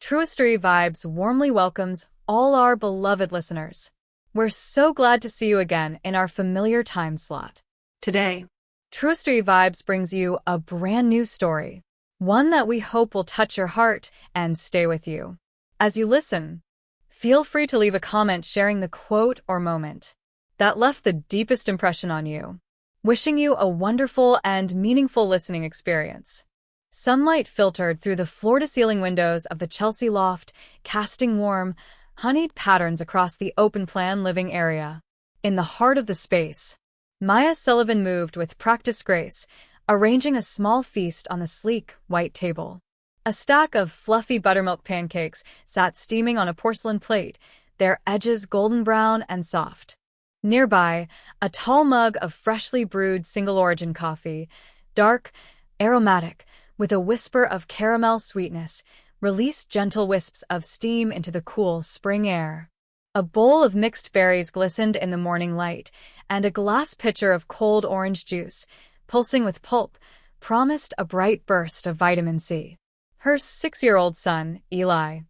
TrueStory Vibes warmly welcomes all our beloved listeners. We're so glad to see you again in our familiar time slot. Today, TrueStory Vibes brings you a brand new story, one that we hope will touch your heart and stay with you. As you listen, feel free to leave a comment sharing the quote or moment that left the deepest impression on you. Wishing you a wonderful and meaningful listening experience. Sunlight filtered through the floor-to-ceiling windows of the Chelsea loft, casting warm, honeyed patterns across the open-plan living area. In the heart of the space, Maya Sullivan moved with practiced grace, arranging a small feast on the sleek, white table. A stack of fluffy buttermilk pancakes sat steaming on a porcelain plate, their edges golden brown and soft. Nearby, a tall mug of freshly brewed single-origin coffee, dark, aromatic, with a whisper of caramel sweetness, released gentle wisps of steam into the cool spring air. A bowl of mixed berries glistened in the morning light, and a glass pitcher of cold orange juice, pulsing with pulp, promised a bright burst of vitamin C. Her 6-year-old son, Eli,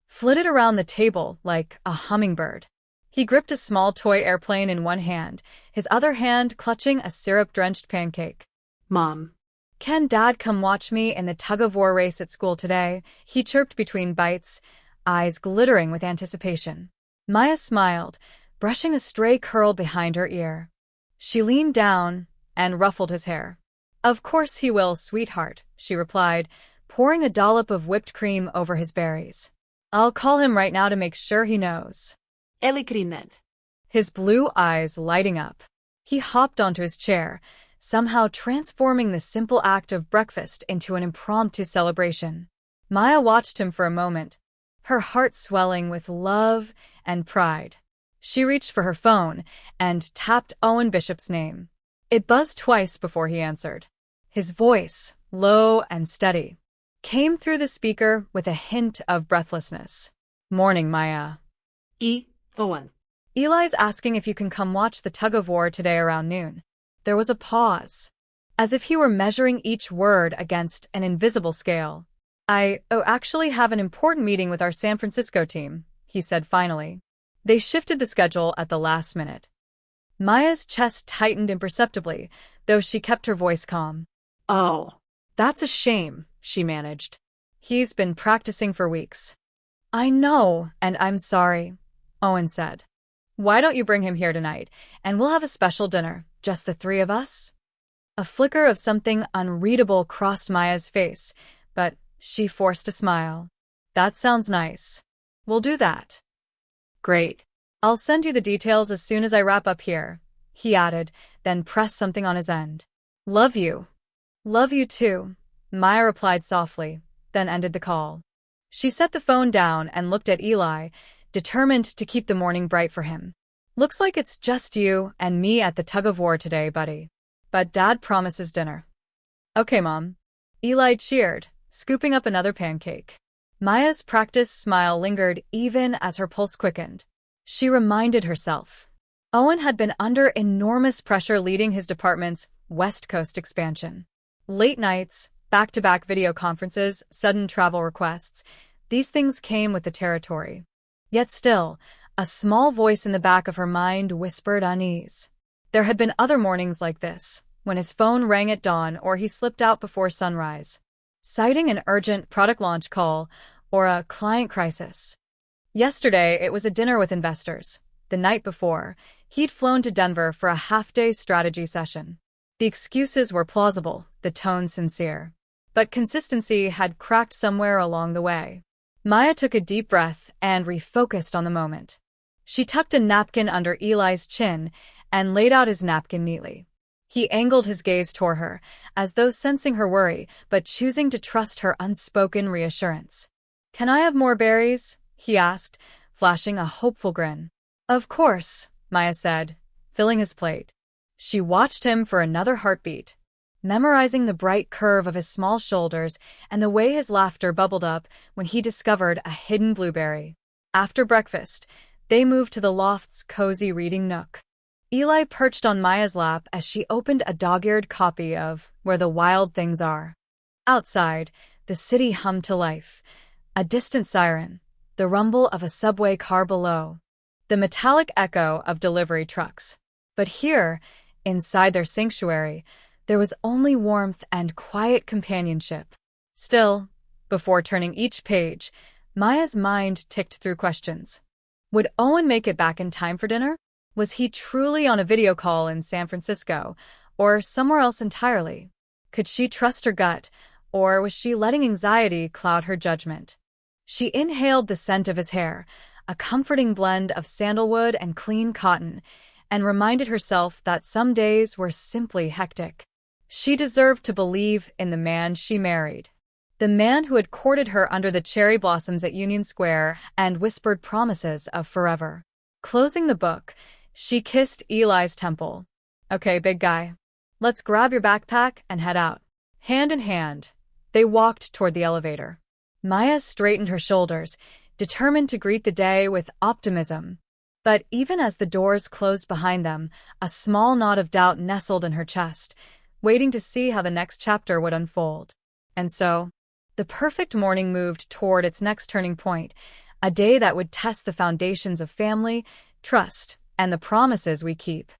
flitted around the table like a hummingbird. He gripped a small toy airplane in one hand, his other hand clutching a syrup-drenched pancake. Mom. "Can Dad come watch me in the tug-of-war race at school today?" he chirped between bites, eyes glittering with anticipation. Maya smiled, brushing a stray curl behind her ear. She leaned down and ruffled his hair. "Of course he will, sweetheart," she replied, pouring a dollop of whipped cream over his berries. "I'll call him right now to make sure he knows." Eli grinned, His blue eyes lighting up. He hopped onto his chair, somehow transforming the simple act of breakfast into an impromptu celebration. Maya watched him for a moment, her heart swelling with love and pride. She reached for her phone and tapped Owen Bishop's name. It buzzed twice before he answered. His voice, low and steady, came through the speaker with a hint of breathlessness. "Morning, Maya." Owen. "Eli's asking if you can come watch the tug-of-war today around noon." There was a pause, as if he were measuring each word against an invisible scale. "I actually have an important meeting with our San Francisco team," he said finally. They shifted the schedule at the last minute. Maya's chest tightened imperceptibly, though she kept her voice calm. "Oh, "That's a shame," she managed. "He's been practicing for weeks." "I know, and I'm sorry," Owen said. "Why don't you bring him here tonight, and we'll have a special dinner, just the three of us?" A flicker of something unreadable crossed Maya's face, but she forced a smile. "That sounds nice. We'll do that." "Great. I'll send you the details as soon as I wrap up here," he added, then pressed something on his end. "Love you." "Love you too," Maya replied softly, then ended the call. She set the phone down and looked at Eli, determined to keep the morning bright for him. "Looks like it's just you and me at the tug-of-war today, buddy. But Dad promises dinner." "Okay, Mom." Eli cheered, scooping up another pancake. Maya's practiced smile lingered even as her pulse quickened. She reminded herself. Owen had been under enormous pressure leading his department's West Coast expansion. Late nights, back-to-back video conferences, sudden travel requests, these things came with the territory. Yet still, a small voice in the back of her mind whispered unease. There had been other mornings like this, when his phone rang at dawn or he slipped out before sunrise, citing an urgent product launch call or a client crisis. Yesterday, it was a dinner with investors. The night before, he'd flown to Denver for a half-day strategy session. The excuses were plausible, the tone sincere. But consistency had cracked somewhere along the way. Maya took a deep breath and refocused on the moment. She tucked a napkin under Eli's chin and laid out his napkin neatly. He angled his gaze toward her, as though sensing her worry, but choosing to trust her unspoken reassurance. "Can I have more berries?" he asked, flashing a hopeful grin. "Of course," Maya said, filling his plate. She watched him for another heartbeat, memorizing the bright curve of his small shoulders and the way his laughter bubbled up when he discovered a hidden blueberry. After breakfast, they moved to the loft's cozy reading nook. Eli perched on Maya's lap as she opened a dog-eared copy of Where the Wild Things Are. Outside, the city hummed to life, A distant siren, the rumble of a subway car below, the metallic echo of delivery trucks. But here, inside their sanctuary, there was only warmth and quiet companionship. Still, before turning each page, Maya's mind ticked through questions. Would Owen make it back in time for dinner? Was he truly on a video call in San Francisco, or somewhere else entirely? Could she trust her gut, or was she letting anxiety cloud her judgment? She inhaled the scent of his hair, a comforting blend of sandalwood and clean cotton, and reminded herself that some days were simply hectic. She deserved to believe in the man she married. The man who had courted her under the cherry blossoms at Union Square and whispered promises of forever. Closing the book, she kissed Eli's temple. Okay, big guy. Let's grab your backpack and head out. Hand in hand, they walked toward the elevator. Maya straightened her shoulders, determined to greet the day with optimism. But even as the doors closed behind them, a small knot of doubt nestled in her chest, waiting to see how the next chapter would unfold. And so, the perfect morning moved toward its next turning point, a day that would test the foundations of family, trust, and the promises we keep.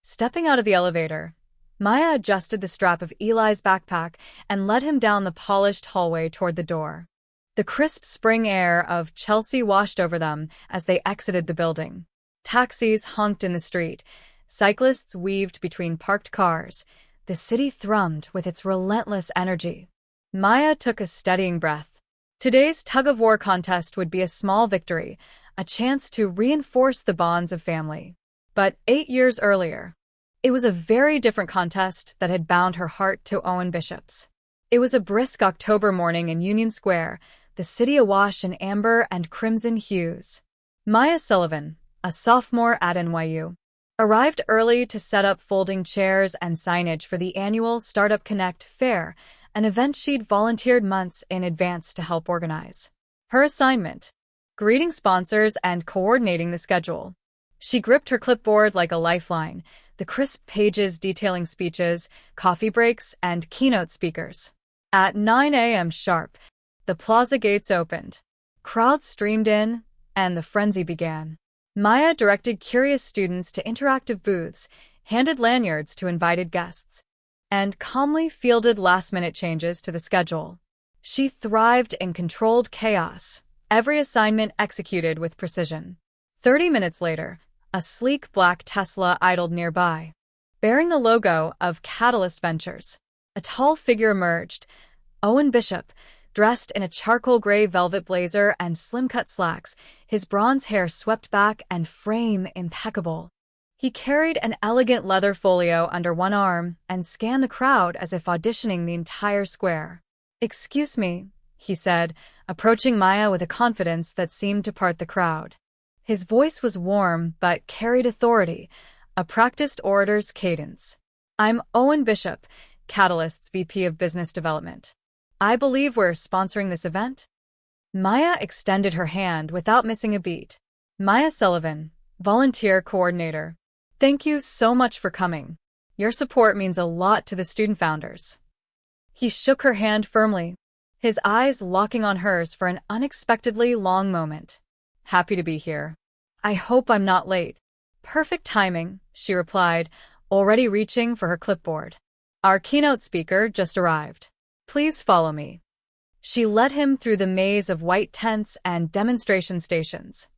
Stepping out of the elevator, Maya adjusted the strap of Eli's backpack and led him down the polished hallway toward the door. The crisp spring air of Chelsea washed over them as they exited the building. Taxis honked in the street. Cyclists weaved between parked cars. The city thrummed with its relentless energy. Maya took a steadying breath. Today's tug-of-war contest would be a small victory, a chance to reinforce the bonds of family. But 8 years earlier, it was a very different contest that had bound her heart to Owen Bishop's. It was a brisk October morning in Union Square, the city awash in amber and crimson hues. Maya Sullivan, a sophomore at NYU, arrived early to set up folding chairs and signage for the annual Startup Connect Fair, an event she'd volunteered months in advance to help organize. Her assignment: greeting sponsors and coordinating the schedule. She gripped her clipboard like a lifeline, the crisp pages detailing speeches, coffee breaks, and keynote speakers. At 9 a.m. sharp, the plaza gates opened. Crowds streamed in, and the frenzy began. Maya directed curious students to interactive booths, handed lanyards to invited guests, and calmly fielded last-minute changes to the schedule. She thrived in controlled chaos, every assignment executed with precision. 30 minutes later, a sleek black Tesla idled nearby. Bearing the logo of Catalyst Ventures, a tall figure emerged: Owen Bishop, dressed in a charcoal gray velvet blazer and slim-cut slacks, his bronze hair swept back and frame impeccable. He carried an elegant leather folio under one arm and scanned the crowd as if auditioning the entire square. "Excuse me," he said, approaching Maya with a confidence that seemed to part the crowd. His voice was warm but carried authority, a practiced orator's cadence. "I'm Owen Bishop, Catalyst's VP of Business Development. I believe we're sponsoring this event." Maya extended her hand without missing a beat. "Maya Sullivan, Volunteer Coordinator. Thank you so much for coming. Your support means a lot to the student founders." He shook her hand firmly, his eyes locking on hers for an unexpectedly long moment. "Happy to be here. I hope I'm not late." "Perfect timing," she replied, already reaching for her clipboard. "Our keynote speaker just arrived. Please follow me." She led him through the maze of white tents and demonstration stations.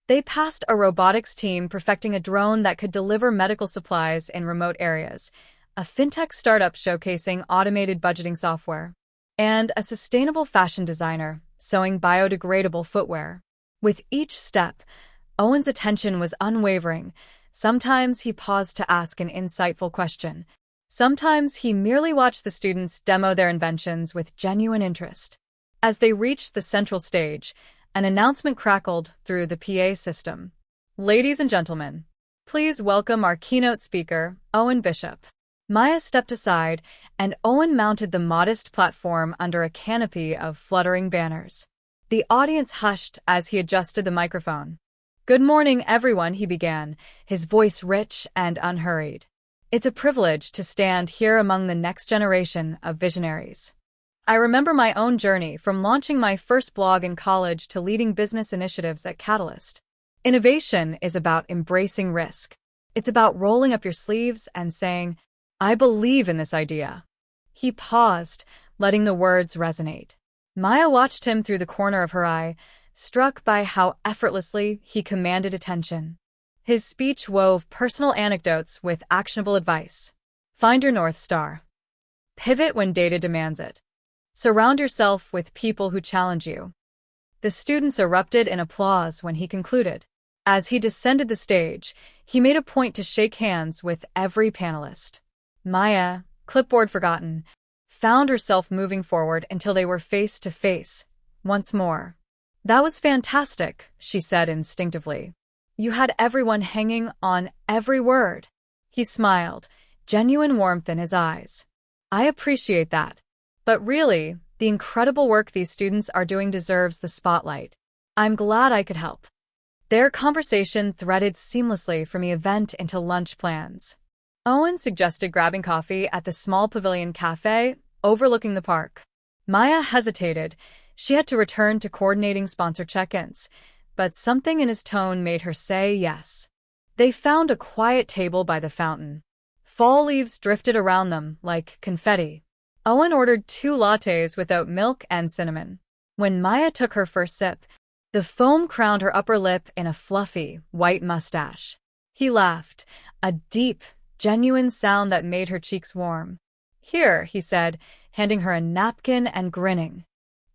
They passed a robotics team perfecting a drone that could deliver medical supplies in remote areas, a fintech startup showcasing automated budgeting software, and a sustainable fashion designer sewing biodegradable footwear. With each step, Owen's attention was unwavering. Sometimes he paused to ask an insightful question. Sometimes he merely watched the students demo their inventions with genuine interest. As they reached the central stage, an announcement crackled through the PA system. "Ladies and gentlemen, please welcome our keynote speaker, Owen Bishop." Maya stepped aside, and Owen mounted the modest platform under a canopy of fluttering banners. The audience hushed as he adjusted the microphone. "Good morning, everyone," he began, his voice rich and unhurried. "It's a privilege to stand here among the next generation of visionaries. I remember my own journey from launching my first blog in college to leading business initiatives at Catalyst. Innovation is about embracing risk. It's about rolling up your sleeves and saying, I believe in this idea. He paused, letting the words resonate. Maya watched him through the corner of her eye, struck by how effortlessly he commanded attention. His speech wove personal anecdotes with actionable advice. Find your North Star. Pivot when data demands it. Surround yourself with people who challenge you. The students erupted in applause when he concluded. As he descended the stage, he made a point to shake hands with every panelist. Maya, clipboard forgotten, found herself moving forward until they were face to face, once more. That was fantastic, she said instinctively. You had everyone hanging on every word. He smiled, genuine warmth in his eyes. I appreciate that. But really, the incredible work these students are doing deserves the spotlight. I'm glad I could help. Their conversation threaded seamlessly from the event into lunch plans. Owen suggested grabbing coffee at the small pavilion cafe overlooking the park. Maya hesitated. She had to return to coordinating sponsor check-ins, but something in his tone made her say yes. They found a quiet table by the fountain. Fall leaves drifted around them like confetti. Owen ordered 2 lattes without milk and cinnamon. When Maya took her first sip, the foam crowned her upper lip in a fluffy, white mustache. He laughed, a deep, genuine sound that made her cheeks warm. Here, he said, handing her a napkin and grinning.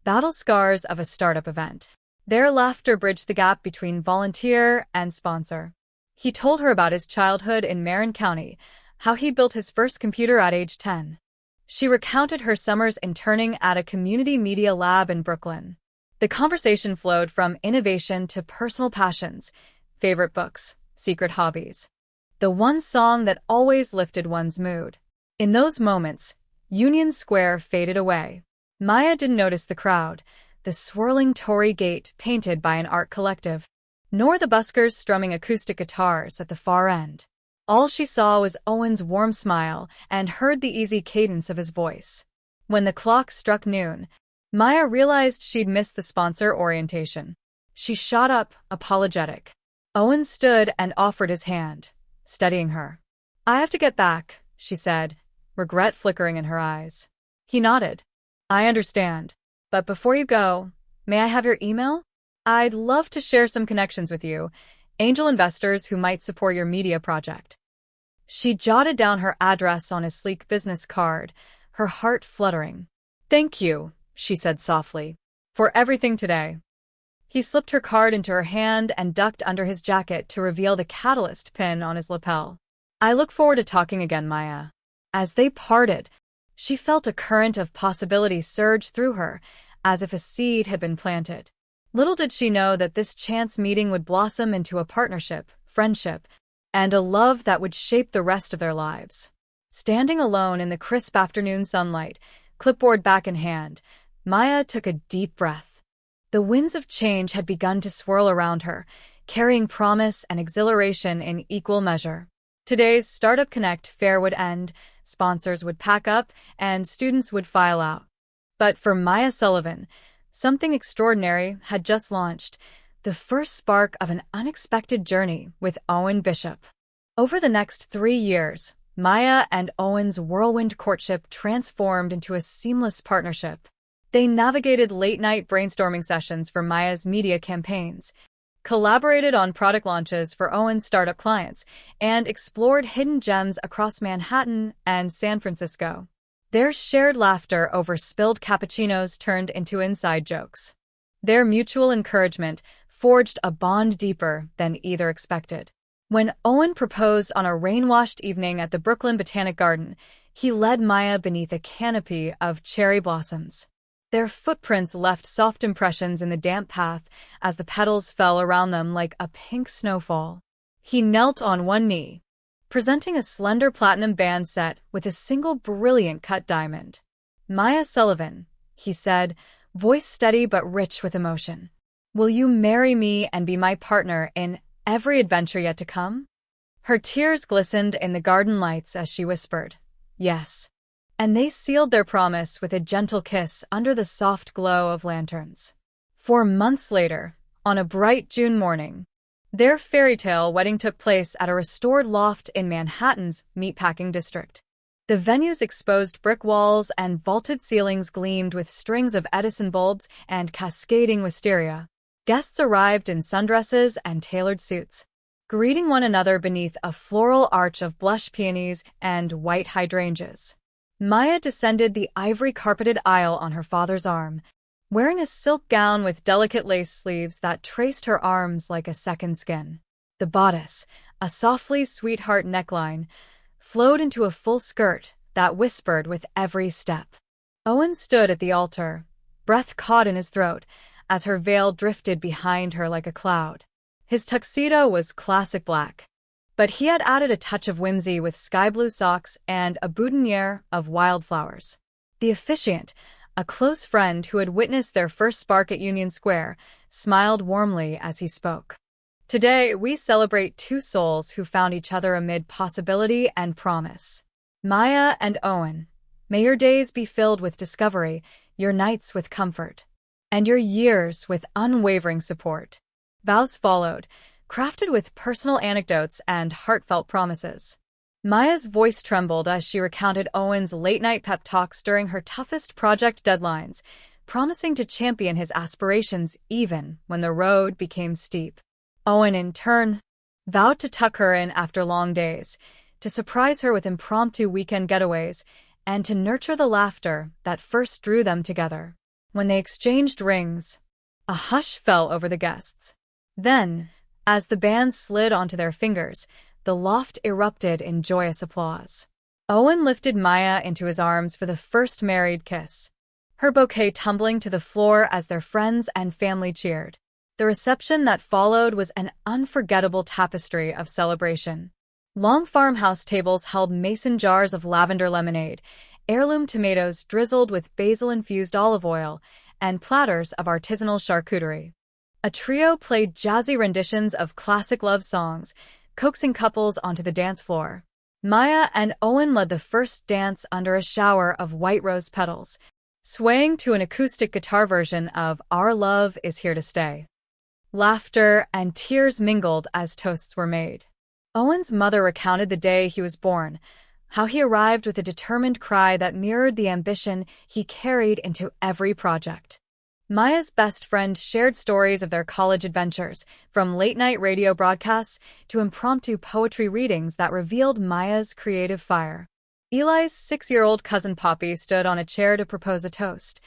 Battle scars of a startup event. Their laughter bridged the gap between volunteer and sponsor. He told her about his childhood in Marin County, how he built his first computer at age 10. She recounted her summers interning at a community media lab in Brooklyn. The conversation flowed from innovation to personal passions, favorite books, secret hobbies. The one song that always lifted one's mood. In those moments, Union Square faded away. Maya didn't notice the crowd, the swirling Tory gate painted by an art collective, nor the buskers strumming acoustic guitars at the far end. All she saw was Owen's warm smile and heard the easy cadence of his voice. When the clock struck noon, Maya realized she'd missed the sponsor orientation. She shot up, apologetic. Owen stood and offered his hand, steadying her. I have to get back, she said, regret flickering in her eyes. He nodded. I understand. But before you go, may I have your email? I'd love to share some connections with you, angel investors who might support your media project. She jotted down her address on a sleek business card, her heart fluttering. Thank you, she said softly, for everything today. He slipped her card into her hand and ducked under his jacket to reveal the Catalyst pin on his lapel. I look forward to talking again, Maya. As they parted, she felt a current of possibility surge through her, as if a seed had been planted. Little did she know that this chance meeting would blossom into a partnership, friendship, and a love that would shape the rest of their lives. Standing alone in the crisp afternoon sunlight, clipboard back in hand, Maya took a deep breath. The winds of change had begun to swirl around her, carrying promise and exhilaration in equal measure. Today's Startup Connect fair would end, sponsors would pack up, and students would file out. But for Maya Sullivan, something extraordinary had just launched, the first spark of an unexpected journey with Owen Bishop. Over the next 3 years, Maya and Owen's whirlwind courtship transformed into a seamless partnership. They navigated late-night brainstorming sessions for Maya's media campaigns, collaborated on product launches for Owen's startup clients, and explored hidden gems across Manhattan and San Francisco. Their shared laughter over spilled cappuccinos turned into inside jokes. Their mutual encouragement forged a bond deeper than either expected. When Owen proposed on a rain-washed evening at the Brooklyn Botanic Garden, he led Maya beneath a canopy of cherry blossoms. Their footprints left soft impressions in the damp path as the petals fell around them like a pink snowfall. He knelt on one knee, presenting a slender platinum band set with a single brilliant cut diamond. Maya Sullivan, he said, voice steady but rich with emotion. Will you marry me and be my partner in every adventure yet to come? Her tears glistened in the garden lights as she whispered, yes. and they sealed their promise with a gentle kiss under the soft glow of lanterns. 4 months later, on a bright June morning, their fairy tale wedding took place at a restored loft in Manhattan's meatpacking district. The venue's exposed brick walls and vaulted ceilings gleamed with strings of Edison bulbs and cascading wisteria. Guests arrived in sundresses and tailored suits, greeting one another beneath a floral arch of blush peonies and white hydrangeas. Maya descended the ivory-carpeted aisle on her father's arm, wearing a silk gown with delicate lace sleeves that traced her arms like a second skin. The bodice, a softly sweetheart neckline, flowed into a full skirt that whispered with every step. Owen stood at the altar, breath caught in his throat, as her veil drifted behind her like a cloud. His tuxedo was classic black, but he had added a touch of whimsy with sky-blue socks and a boutonniere of wildflowers. The officiant, a close friend who had witnessed their first spark at Union Square, smiled warmly as he spoke. Today, we celebrate two souls who found each other amid possibility and promise. Maya and Owen, may your days be filled with discovery, your nights with comfort, and your years with unwavering support. Vows followed, crafted with personal anecdotes and heartfelt promises. Maya's voice trembled as she recounted Owen's late-night pep talks during her toughest project deadlines, promising to champion his aspirations even when the road became steep. Owen, in turn, vowed to tuck her in after long days, to surprise her with impromptu weekend getaways, and to nurture the laughter that first drew them together. When they exchanged rings, a hush fell over the guests. Then, as the bands slid onto their fingers, the loft erupted in joyous applause. Owen lifted Maya into his arms for the first married kiss, her bouquet tumbling to the floor as their friends and family cheered. The reception that followed was an unforgettable tapestry of celebration. Long farmhouse tables held mason jars of lavender lemonade, heirloom tomatoes drizzled with basil-infused olive oil, and platters of artisanal charcuterie. A trio played jazzy renditions of classic love songs, coaxing couples onto the dance floor. Maya and Owen led the first dance under a shower of white rose petals, swaying to an acoustic guitar version of Our Love Is Here to Stay. Laughter and tears mingled as toasts were made. Owen's mother recounted the day he was born, how he arrived with a determined cry that mirrored the ambition he carried into every project. Maya's best friend shared stories of their college adventures, from late-night radio broadcasts to impromptu poetry readings that revealed Maya's creative fire. Eli's 6-year-old cousin Poppy stood on a chair to propose a toast.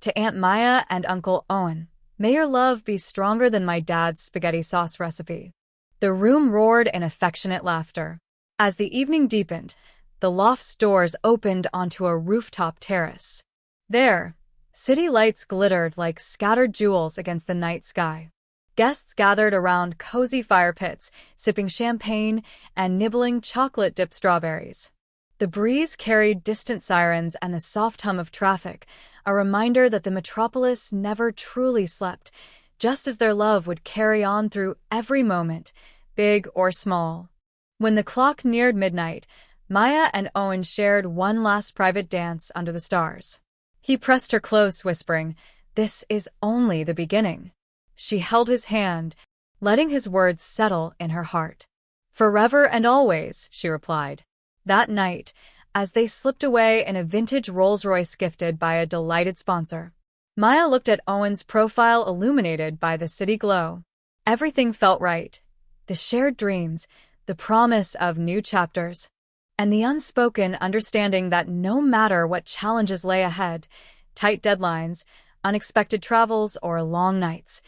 To Aunt Maya and Uncle Owen, may your love be stronger than my dad's spaghetti sauce recipe. The room roared in affectionate laughter. As the evening deepened, the loft's doors opened onto a rooftop terrace. There, city lights glittered like scattered jewels against the night sky. Guests gathered around cozy fire pits, sipping champagne and nibbling chocolate-dipped strawberries. The breeze carried distant sirens and the soft hum of traffic, a reminder that the metropolis never truly slept, just as their love would carry on through every moment, big or small. When the clock neared midnight, Maya and Owen shared one last private dance under the stars. He pressed her close, whispering, "This is only the beginning." She held his hand, letting his words settle in her heart. "Forever and always," she replied. That night, as they slipped away in a vintage Rolls-Royce gifted by a delighted sponsor, Maya looked at Owen's profile illuminated by the city glow. Everything felt right. The shared dreams, the promise of new chapters, and the unspoken understanding that no matter what challenges lay ahead, tight deadlines, unexpected travels, or long nights,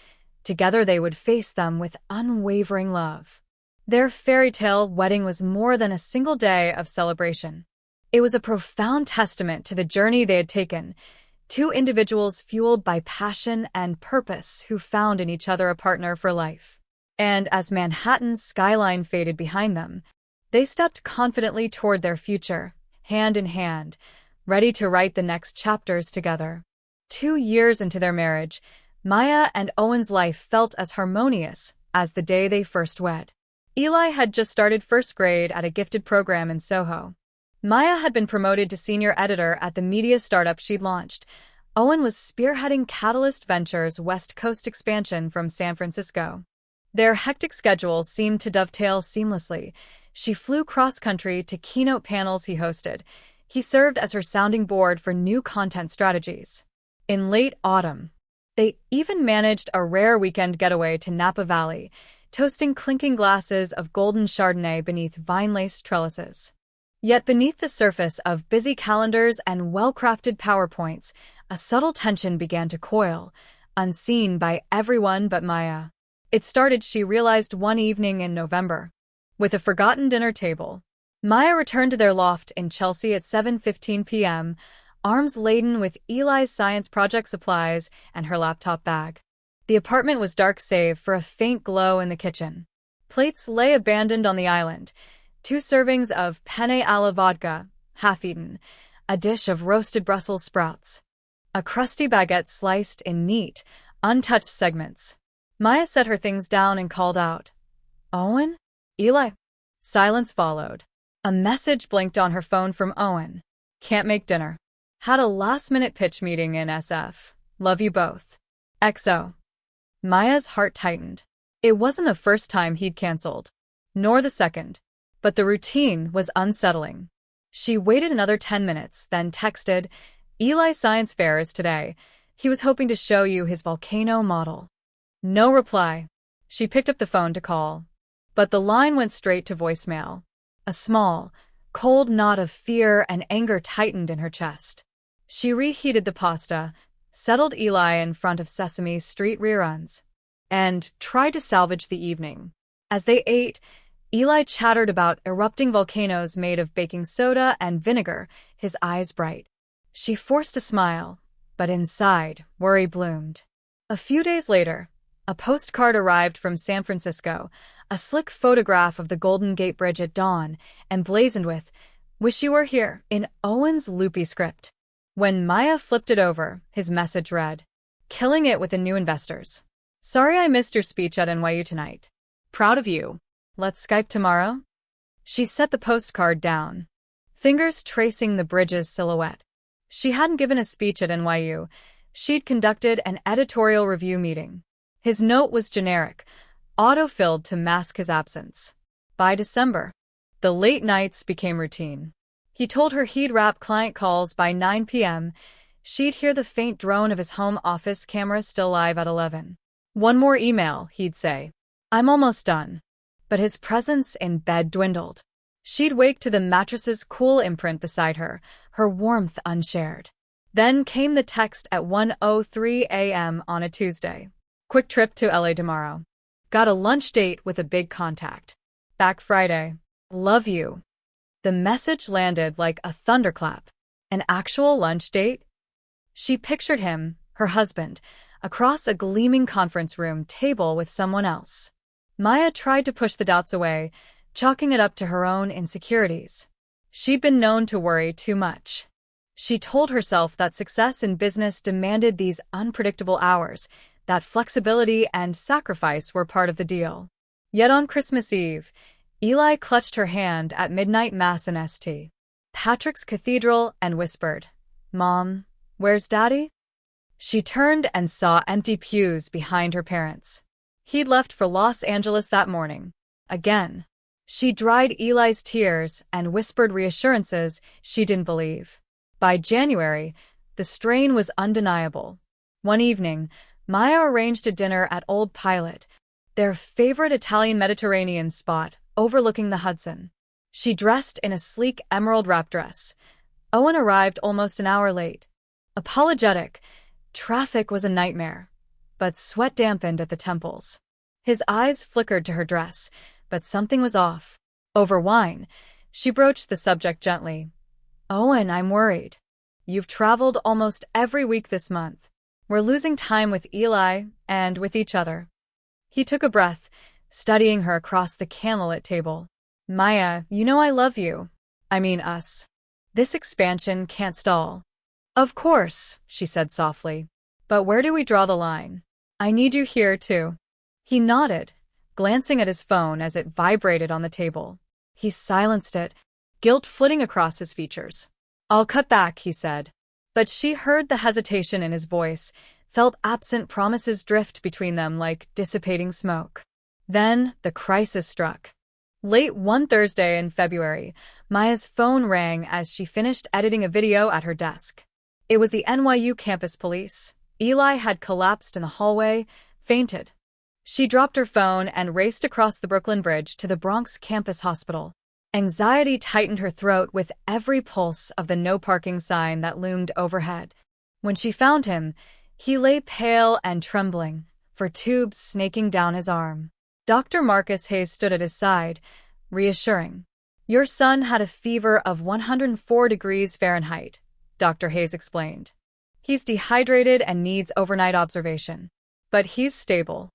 together they would face them with unwavering love. Their fairy tale wedding was more than a single day of celebration. It was a profound testament to the journey they had taken, two individuals fueled by passion and purpose who found in each other a partner for life. And as Manhattan's skyline faded behind them, they stepped confidently toward their future, hand in hand, ready to write the next chapters together. 2 years into their marriage, Maya and Owen's life felt as harmonious as the day they first wed. Eli had just started first grade at a gifted program in Soho. Maya had been promoted to senior editor at the media startup she'd launched. Owen was spearheading Catalyst Ventures' West Coast expansion from San Francisco. Their hectic schedules seemed to dovetail seamlessly. She flew cross-country to keynote panels he hosted. He served as her sounding board for new content strategies. In late autumn, they even managed a rare weekend getaway to Napa Valley, toasting clinking glasses of golden Chardonnay beneath vine-laced trellises. Yet beneath the surface of busy calendars and well-crafted PowerPoints, a subtle tension began to coil, unseen by everyone but Maya. It started, she realized, one evening in November. With a forgotten dinner table, Maya returned to their loft in Chelsea at 7:15 p.m., arms laden with Eli's science project supplies and her laptop bag. The apartment was dark save for a faint glow in the kitchen. Plates lay abandoned on the island. 2 servings of penne alla vodka, half-eaten, a dish of roasted Brussels sprouts, a crusty baguette sliced in neat, untouched segments. Maya set her things down and called out, "Owen? Eli?" Silence followed. A message blinked on her phone from Owen. "Can't make dinner. Had a last-minute pitch meeting in SF. Love you both. XO." Maya's heart tightened. It wasn't the first time he'd canceled, nor the second. But the routine was unsettling. She waited another 10 minutes, then texted, "Eli Science Fair is today. He was hoping to show you his volcano model." No reply. She picked up the phone to call. But the line went straight to voicemail. A small, cold knot of fear and anger tightened in her chest. She reheated the pasta, settled Eli in front of Sesame Street reruns, and tried to salvage the evening. As they ate, Eli chattered about erupting volcanoes made of baking soda and vinegar, his eyes bright. She forced a smile, but inside, worry bloomed. A few days later, a postcard arrived from San Francisco, a slick photograph of the Golden Gate Bridge at dawn, emblazoned with, "Wish you were here," in Owen's loopy script. When Maya flipped it over, his message read, "Killing it with the new investors. Sorry I missed your speech at NYU tonight. Proud of you. Let's Skype tomorrow?" She set the postcard down, fingers tracing the bridge's silhouette. She hadn't given a speech at NYU. She'd conducted an editorial review meeting. His note was generic, auto-filled to mask his absence. By December, the late nights became routine. He told her he'd wrap client calls by 9 p.m. She'd hear the faint drone of his home office camera still live at 11. "One more email," he'd say. "I'm almost done." But his presence in bed dwindled. She'd wake to the mattress's cool imprint beside her, her warmth unshared. Then came the text at 1:03 a.m. on a Tuesday. "Quick trip to LA tomorrow. Got a lunch date with a big contact. Back Friday. Love you." The message landed like a thunderclap. An actual lunch date? She pictured him, her husband, across a gleaming conference room table with someone else. Maya tried to push the doubts away, chalking it up to her own insecurities. She'd been known to worry too much. She told herself that success in business demanded these unpredictable hours, that flexibility and sacrifice were part of the deal. Yet on Christmas Eve, Eli clutched her hand at midnight mass in St. Patrick's Cathedral and whispered, "Mom, where's Daddy?" She turned and saw empty pews behind her parents. He'd left for Los Angeles that morning. Again. She dried Eli's tears and whispered reassurances she didn't believe. By January, the strain was undeniable. One evening, Maya arranged a dinner at Old Pilot, their favorite Italian Mediterranean spot overlooking the Hudson. She dressed in a sleek emerald wrap dress. Owen arrived almost an hour late. Apologetic, traffic was a nightmare, but sweat dampened at the temples. His eyes flickered to her dress, but something was off. Over wine, she broached the subject gently. "Owen, I'm worried. You've traveled almost every week this month. We're losing time with Eli and with each other." He took a breath, studying her across the candlelit table. "Maya, you know I love you. I mean us. This expansion can't stall." "Of course," she said softly. "But where do we draw the line? I need you here, too." He nodded, glancing at his phone as it vibrated on the table. He silenced it, guilt flitting across his features. "I'll cut back," he said. But she heard the hesitation in his voice, felt absent promises drift between them like dissipating smoke. Then the crisis struck. Late one Thursday in February, Maya's phone rang as she finished editing a video at her desk. It was the NYU campus police. Eli had collapsed in the hallway, fainted. She dropped her phone and raced across the Brooklyn Bridge to the Bronx campus hospital. Anxiety tightened her throat with every pulse of the no parking sign that loomed overhead. When she found him, he lay pale and trembling, for tubes snaking down his arm. Dr. Marcus Hayes stood at his side, reassuring. "Your son had a fever of 104 degrees Fahrenheit," Dr. Hayes explained. "He's dehydrated and needs overnight observation. But he's stable."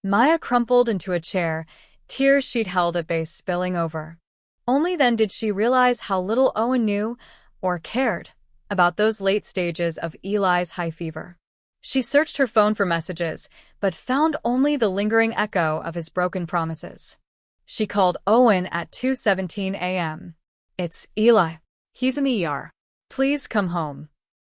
Maya crumpled into a chair, tears she'd held at bay spilling over. Only then did she realize how little Owen knew, or cared, about those late stages of Eli's high fever. She searched her phone for messages, but found only the lingering echo of his broken promises. She called Owen at 2:17 a.m. "It's Eli. He's in the ER. Please come home."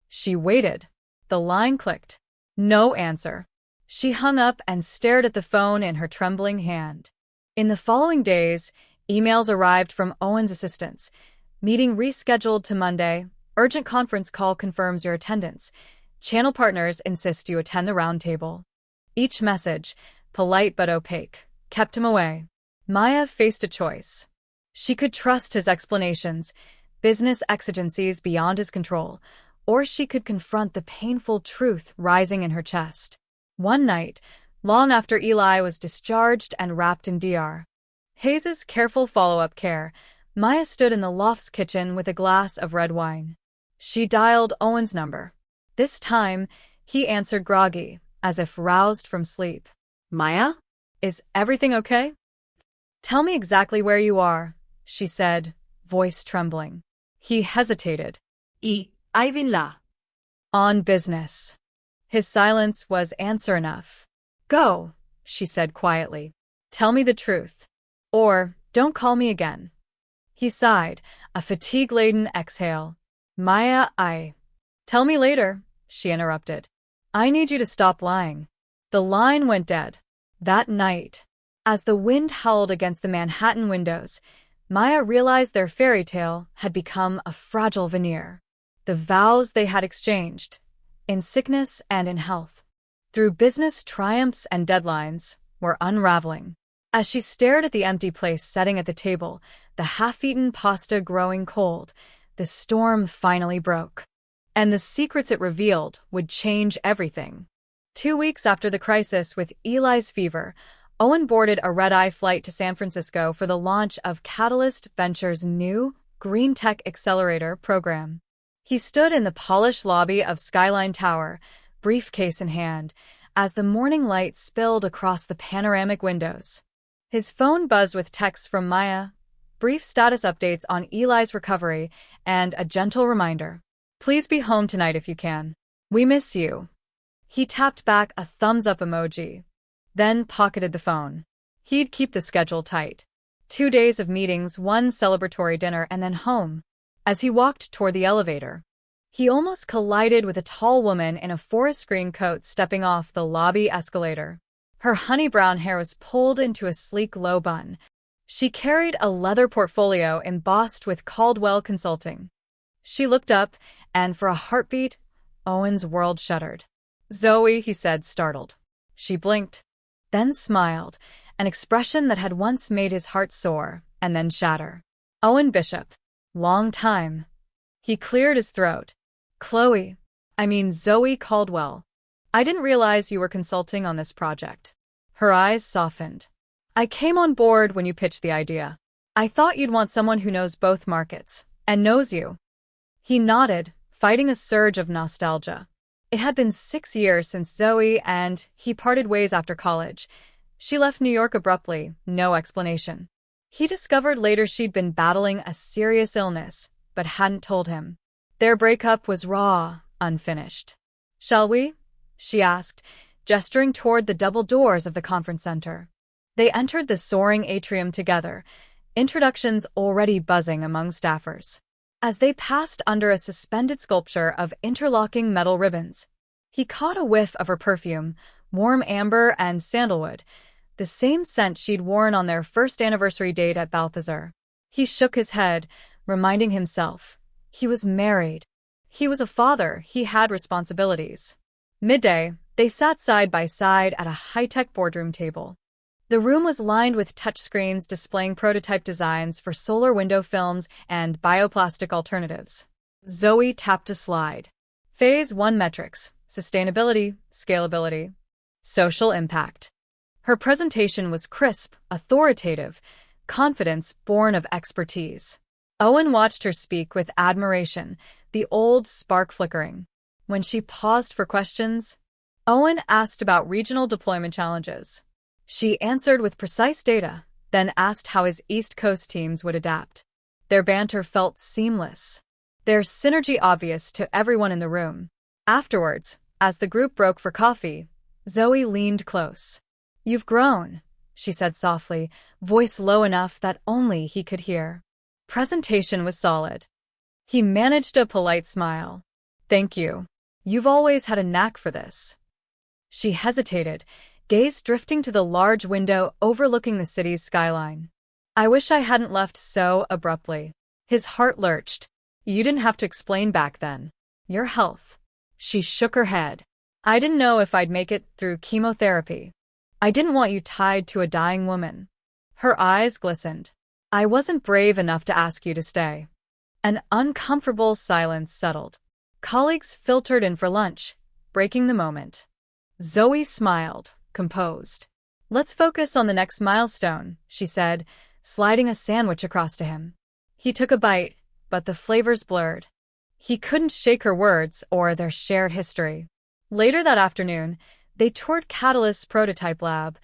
She waited. The line clicked. No answer. She hung up and stared at the phone in her trembling hand. In the following days, emails arrived from Owen's assistants. "Meeting rescheduled to Monday. Urgent conference call confirms your attendance. Channel partners insist you attend the round table." Each message, polite but opaque, kept him away. Maya faced a choice. She could trust his explanations, business exigencies beyond his control, or she could confront the painful truth rising in her chest. One night, long after Eli was discharged and wrapped in DR. Hayes's careful follow-up care, Maya stood in the loft's kitchen with a glass of red wine. She dialed Owen's number. This time, he answered groggy, as if roused from sleep. "Maya? "Is everything okay?" "Tell me exactly where you are," she said, voice trembling. He hesitated. I've la." "On business." His silence was answer enough. "Go," she said quietly. "Tell me the truth. Or, don't call me again." He sighed, a fatigue-laden exhale. "Maya, Tell me later," she interrupted. "I need you to stop lying." The line went dead. That night, as the wind howled against the Manhattan windows, Maya realized their fairy tale had become a fragile veneer. The vows they had exchanged, in sickness and in health, through business triumphs and deadlines, were unraveling. As she stared at the empty place setting at the table, the half-eaten pasta growing cold, the storm finally broke. And the secrets it revealed would change everything. 2 weeks after the crisis with Eli's fever, Owen boarded a red-eye flight to San Francisco for the launch of Catalyst Ventures' new Green Tech Accelerator program. He stood in the polished lobby of Skyline Tower, briefcase in hand, as the morning light spilled across the panoramic windows. His phone buzzed with texts from Maya, brief status updates on Eli's recovery, and a gentle reminder. "Please be home tonight if you can. We miss you." He tapped back a thumbs-up emoji, then pocketed the phone. He'd keep the schedule tight. 2 days of meetings, one celebratory dinner, and then home. As he walked toward the elevator, he almost collided with a tall woman in a forest green coat stepping off the lobby escalator. Her honey-brown hair was pulled into a sleek low bun. She carried a leather portfolio embossed with Caldwell Consulting. She looked up, and for a heartbeat, Owen's world shuddered. "Zoe," he said, startled. She blinked, then smiled, an expression that had once made his heart soar and then shatter. "Owen Bishop. Long time." He cleared his throat. Zoe Caldwell. "I didn't realize you were consulting on this project." Her eyes softened. "I came on board when you pitched the idea. I thought you'd want someone who knows both markets, and knows you." He nodded, fighting a surge of nostalgia. It had been 6 years since Zoe and he parted ways after college. She left New York abruptly, no explanation. He discovered later she'd been battling a serious illness, but hadn't told him. Their breakup was raw, unfinished. "Shall we?" she asked, gesturing toward the double doors of the conference center. They entered the soaring atrium together, introductions already buzzing among staffers. As they passed under a suspended sculpture of interlocking metal ribbons, he caught a whiff of her perfume, warm amber and sandalwood, the same scent she'd worn on their first anniversary date at Balthazar. He shook his head, reminding himself. He was married. He was a father. He had responsibilities. Midday, they sat side by side at a high-tech boardroom table. The room was lined with touchscreens displaying prototype designs for solar window films and bioplastic alternatives. Zoe tapped a slide. Phase 1 metrics: sustainability, scalability, social impact. Her presentation was crisp, authoritative, confidence born of expertise. Owen watched her speak with admiration, the old spark flickering. When she paused for questions, Owen asked about regional deployment challenges. She answered with precise data, then asked how his East Coast teams would adapt. Their banter felt seamless, their synergy obvious to everyone in the room. Afterwards, as the group broke for coffee, Zoe leaned close. "You've grown," she said softly, voice low enough that only he could hear. Presentation was solid. He managed a polite smile. "Thank you. You've always had a knack for this." She hesitated, gaze drifting to the large window overlooking the city's skyline. "I wish I hadn't left so abruptly." His heart lurched. "You didn't have to explain back then. Your health." She shook her head. "I didn't know if I'd make it through chemotherapy. I didn't want you tied to a dying woman." Her eyes glistened. "I wasn't brave enough to ask you to stay." An uncomfortable silence settled. Colleagues filtered in for lunch, breaking the moment. Zoe smiled, composed. "Let's focus on the next milestone," she said, sliding a sandwich across to him. He took a bite, but the flavors blurred. He couldn't shake her words or their shared history. Later that afternoon, they toured Catalyst's prototype lab,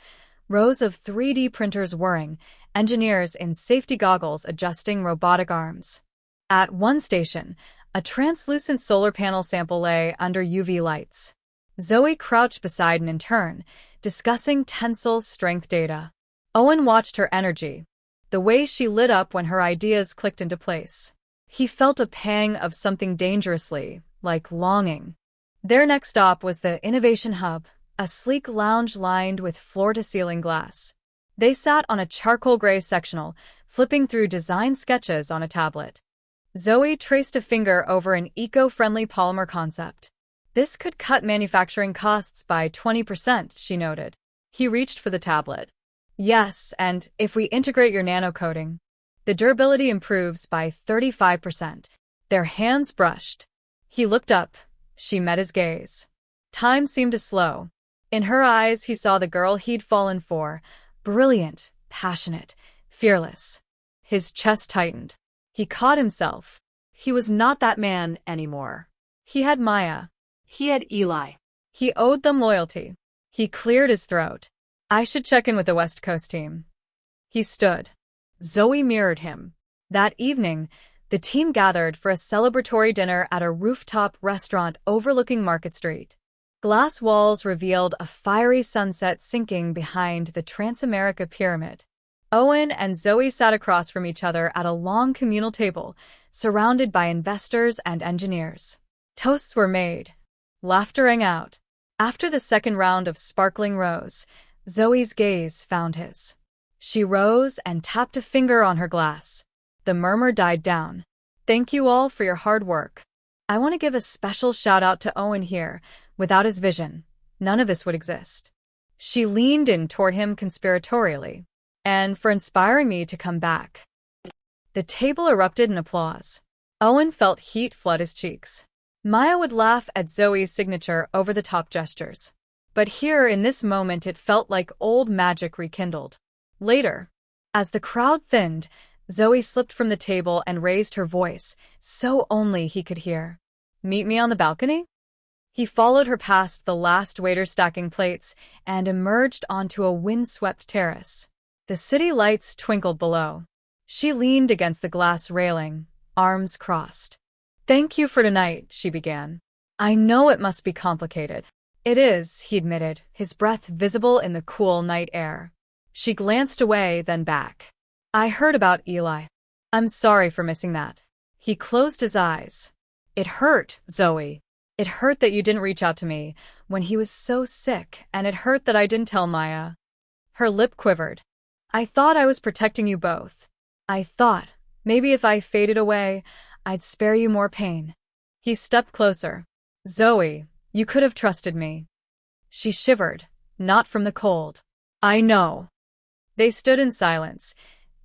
rows of 3D printers whirring, engineers in safety goggles adjusting robotic arms. At one station, a translucent solar panel sample lay under UV lights. Zoe crouched beside an intern, discussing tensile strength data. Owen watched her energy, the way she lit up when her ideas clicked into place. He felt a pang of something dangerously, like longing. Their next stop was the Innovation Hub, a sleek lounge lined with floor-to-ceiling glass. They sat on a charcoal gray sectional, flipping through design sketches on a tablet. Zoe traced a finger over an eco-friendly polymer concept. "This could cut manufacturing costs by 20%, she noted. He reached for the tablet. "Yes, and if we integrate your nanocoating, the durability improves by 35%. Their hands brushed. He looked up. She met his gaze. Time seemed to slow. In her eyes, he saw the girl he'd fallen for, brilliant, passionate, fearless. His chest tightened. He caught himself. He was not that man anymore. He had Maya. He had Eli. He owed them loyalty. He cleared his throat. "I should check in with the West Coast team." He stood. Zoe mirrored him. That evening, the team gathered for a celebratory dinner at a rooftop restaurant overlooking Market Street. Glass walls revealed a fiery sunset sinking behind the Transamerica Pyramid. Owen and Zoe sat across from each other at a long communal table, surrounded by investors and engineers. Toasts were made. Laughter rang out. After the second round of sparkling rose, Zoe's gaze found his. She rose and tapped a finger on her glass. The murmur died down. "Thank you all for your hard work. I want to give a special shout out to Owen here. Without his vision, none of this would exist." She leaned in toward him conspiratorially. "And for inspiring me to come back." The table erupted in applause. Owen felt heat flood his cheeks. Maya would laugh at Zoe's signature over-the-top gestures. But here, in this moment, it felt like old magic rekindled. Later, as the crowd thinned, Zoe slipped from the table and raised her voice, so only he could hear. "Meet me on the balcony?" He followed her past the last waiter stacking plates and emerged onto a wind-swept terrace. The city lights twinkled below. She leaned against the glass railing, arms crossed. "Thank you for tonight," she began. "I know it must be complicated." "It is," he admitted, his breath visible in the cool night air. She glanced away, then back. I heard about Eli. I'm sorry for missing that. He closed his eyes. It hurt, Zoe. It hurt that you didn't reach out to me when he was so sick, and it hurt that I didn't tell Maya. Her lip quivered. I thought I was protecting you both. I thought maybe if I faded away, I'd spare you more pain. He stepped closer. Zoe, you could have trusted me. She shivered, not from the cold. I know. They stood in silence,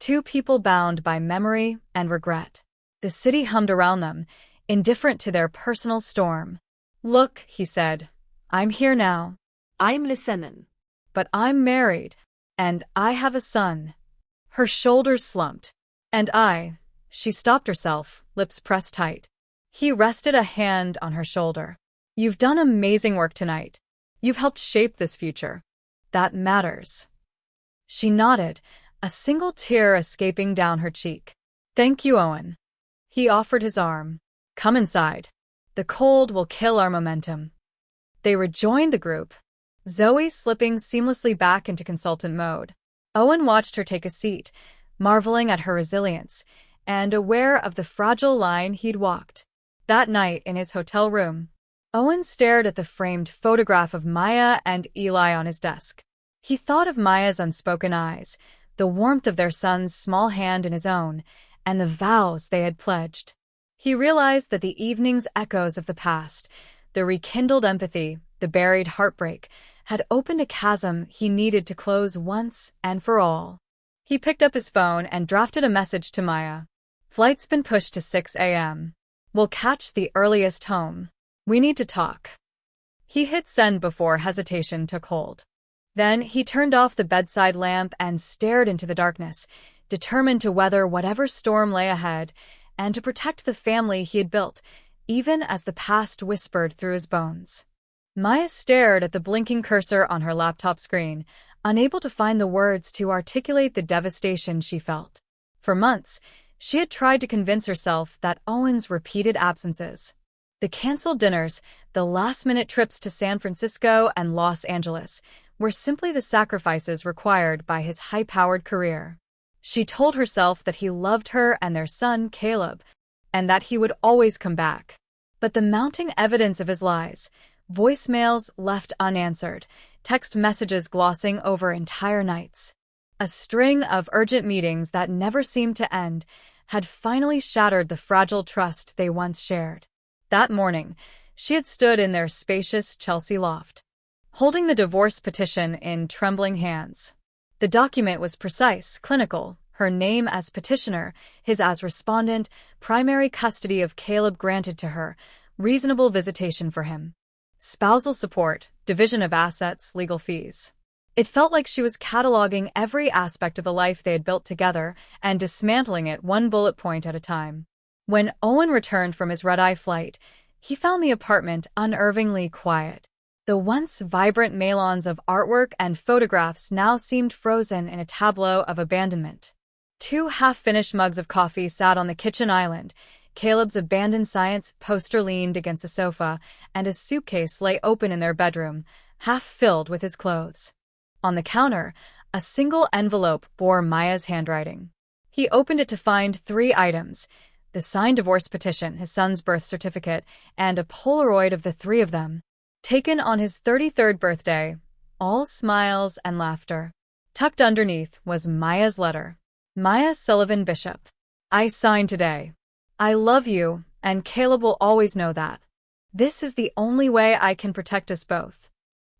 two people bound by memory and regret. The city hummed around them, indifferent to their personal storm. Look, he said, I'm here now. I'm listening. But I'm married, and I have a son. Her shoulders slumped. And she stopped herself, lips pressed tight. He rested a hand on her shoulder. You've done amazing work tonight. You've helped shape this future. That matters. She nodded, a single tear escaping down her cheek. Thank you, Owen. He offered his arm. Come inside. The cold will kill our momentum. They rejoined the group, Zoe slipping seamlessly back into consultant mode. Owen watched her take a seat, marveling at her resilience, and aware of the fragile line he'd walked. That night in his hotel room, Owen stared at the framed photograph of Maya and Eli on his desk. He thought of Maya's unspoken eyes, the warmth of their son's small hand in his own, and the vows they had pledged. He realized that the evening's echoes of the past, the rekindled empathy, the buried heartbreak, had opened a chasm he needed to close once and for all. He picked up his phone and drafted a message to Maya. Flight's been pushed to 6 a.m. We'll catch the earliest home. We need to talk. He hit send before hesitation took hold. Then he turned off the bedside lamp and stared into the darkness, determined to weather whatever storm lay ahead and to protect the family he had built, even as the past whispered through his bones. Maya stared at the blinking cursor on her laptop screen, unable to find the words to articulate the devastation she felt. For months, she had tried to convince herself that Owen's repeated absences, the canceled dinners, the last-minute trips to San Francisco and Los Angeles, were simply the sacrifices required by his high-powered career. She told herself that he loved her and their son, Caleb, and that he would always come back. But the mounting evidence of his lies, voicemails left unanswered, text messages glossing over entire nights, a string of urgent meetings that never seemed to end, had finally shattered the fragile trust they once shared. That morning, she had stood in their spacious Chelsea loft, holding the divorce petition in trembling hands. The document was precise, clinical, her name as petitioner, his as respondent, primary custody of Caleb granted to her, reasonable visitation for him, spousal support, division of assets, legal fees. It felt like she was cataloging every aspect of a life they had built together and dismantling it one bullet point at a time. When Owen returned from his red-eye flight, he found the apartment unervingly quiet. The once vibrant melons of artwork and photographs now seemed frozen in a tableau of abandonment. Two half-finished mugs of coffee sat on the kitchen island, Caleb's abandoned science poster leaned against the sofa, and a suitcase lay open in their bedroom, half filled with his clothes. On the counter, a single envelope bore Maya's handwriting. He opened it to find 3 items: the signed divorce petition, his son's birth certificate, and a Polaroid of the 3 of them, taken on his 33rd birthday, all smiles and laughter. Tucked underneath was Maya's letter. Maya Sullivan Bishop. I sign today. I love you, and Caleb will always know that. This is the only way I can protect us both.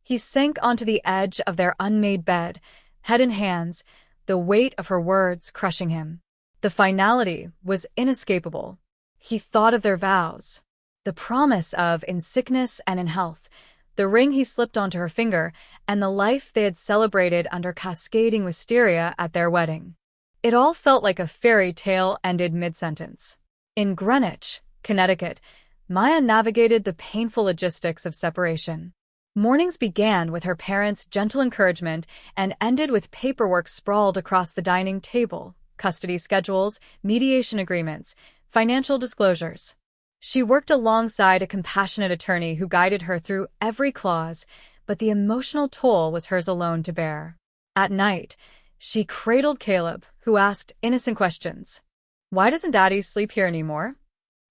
He sank onto the edge of their unmade bed, head in hands, the weight of her words crushing him. The finality was inescapable. He thought of their vows, the promise of in sickness and in health, the ring he slipped onto her finger, and the life they had celebrated under cascading wisteria at their wedding. It all felt like a fairy tale ended mid-sentence. In Greenwich, Connecticut, Maya navigated the painful logistics of separation. Mornings began with her parents' gentle encouragement and ended with paperwork sprawled across the dining table, custody schedules, mediation agreements, financial disclosures. She worked alongside a compassionate attorney who guided her through every clause, but the emotional toll was hers alone to bear. At night, She cradled Caleb, who asked innocent questions. Why doesn't Daddy sleep here anymore?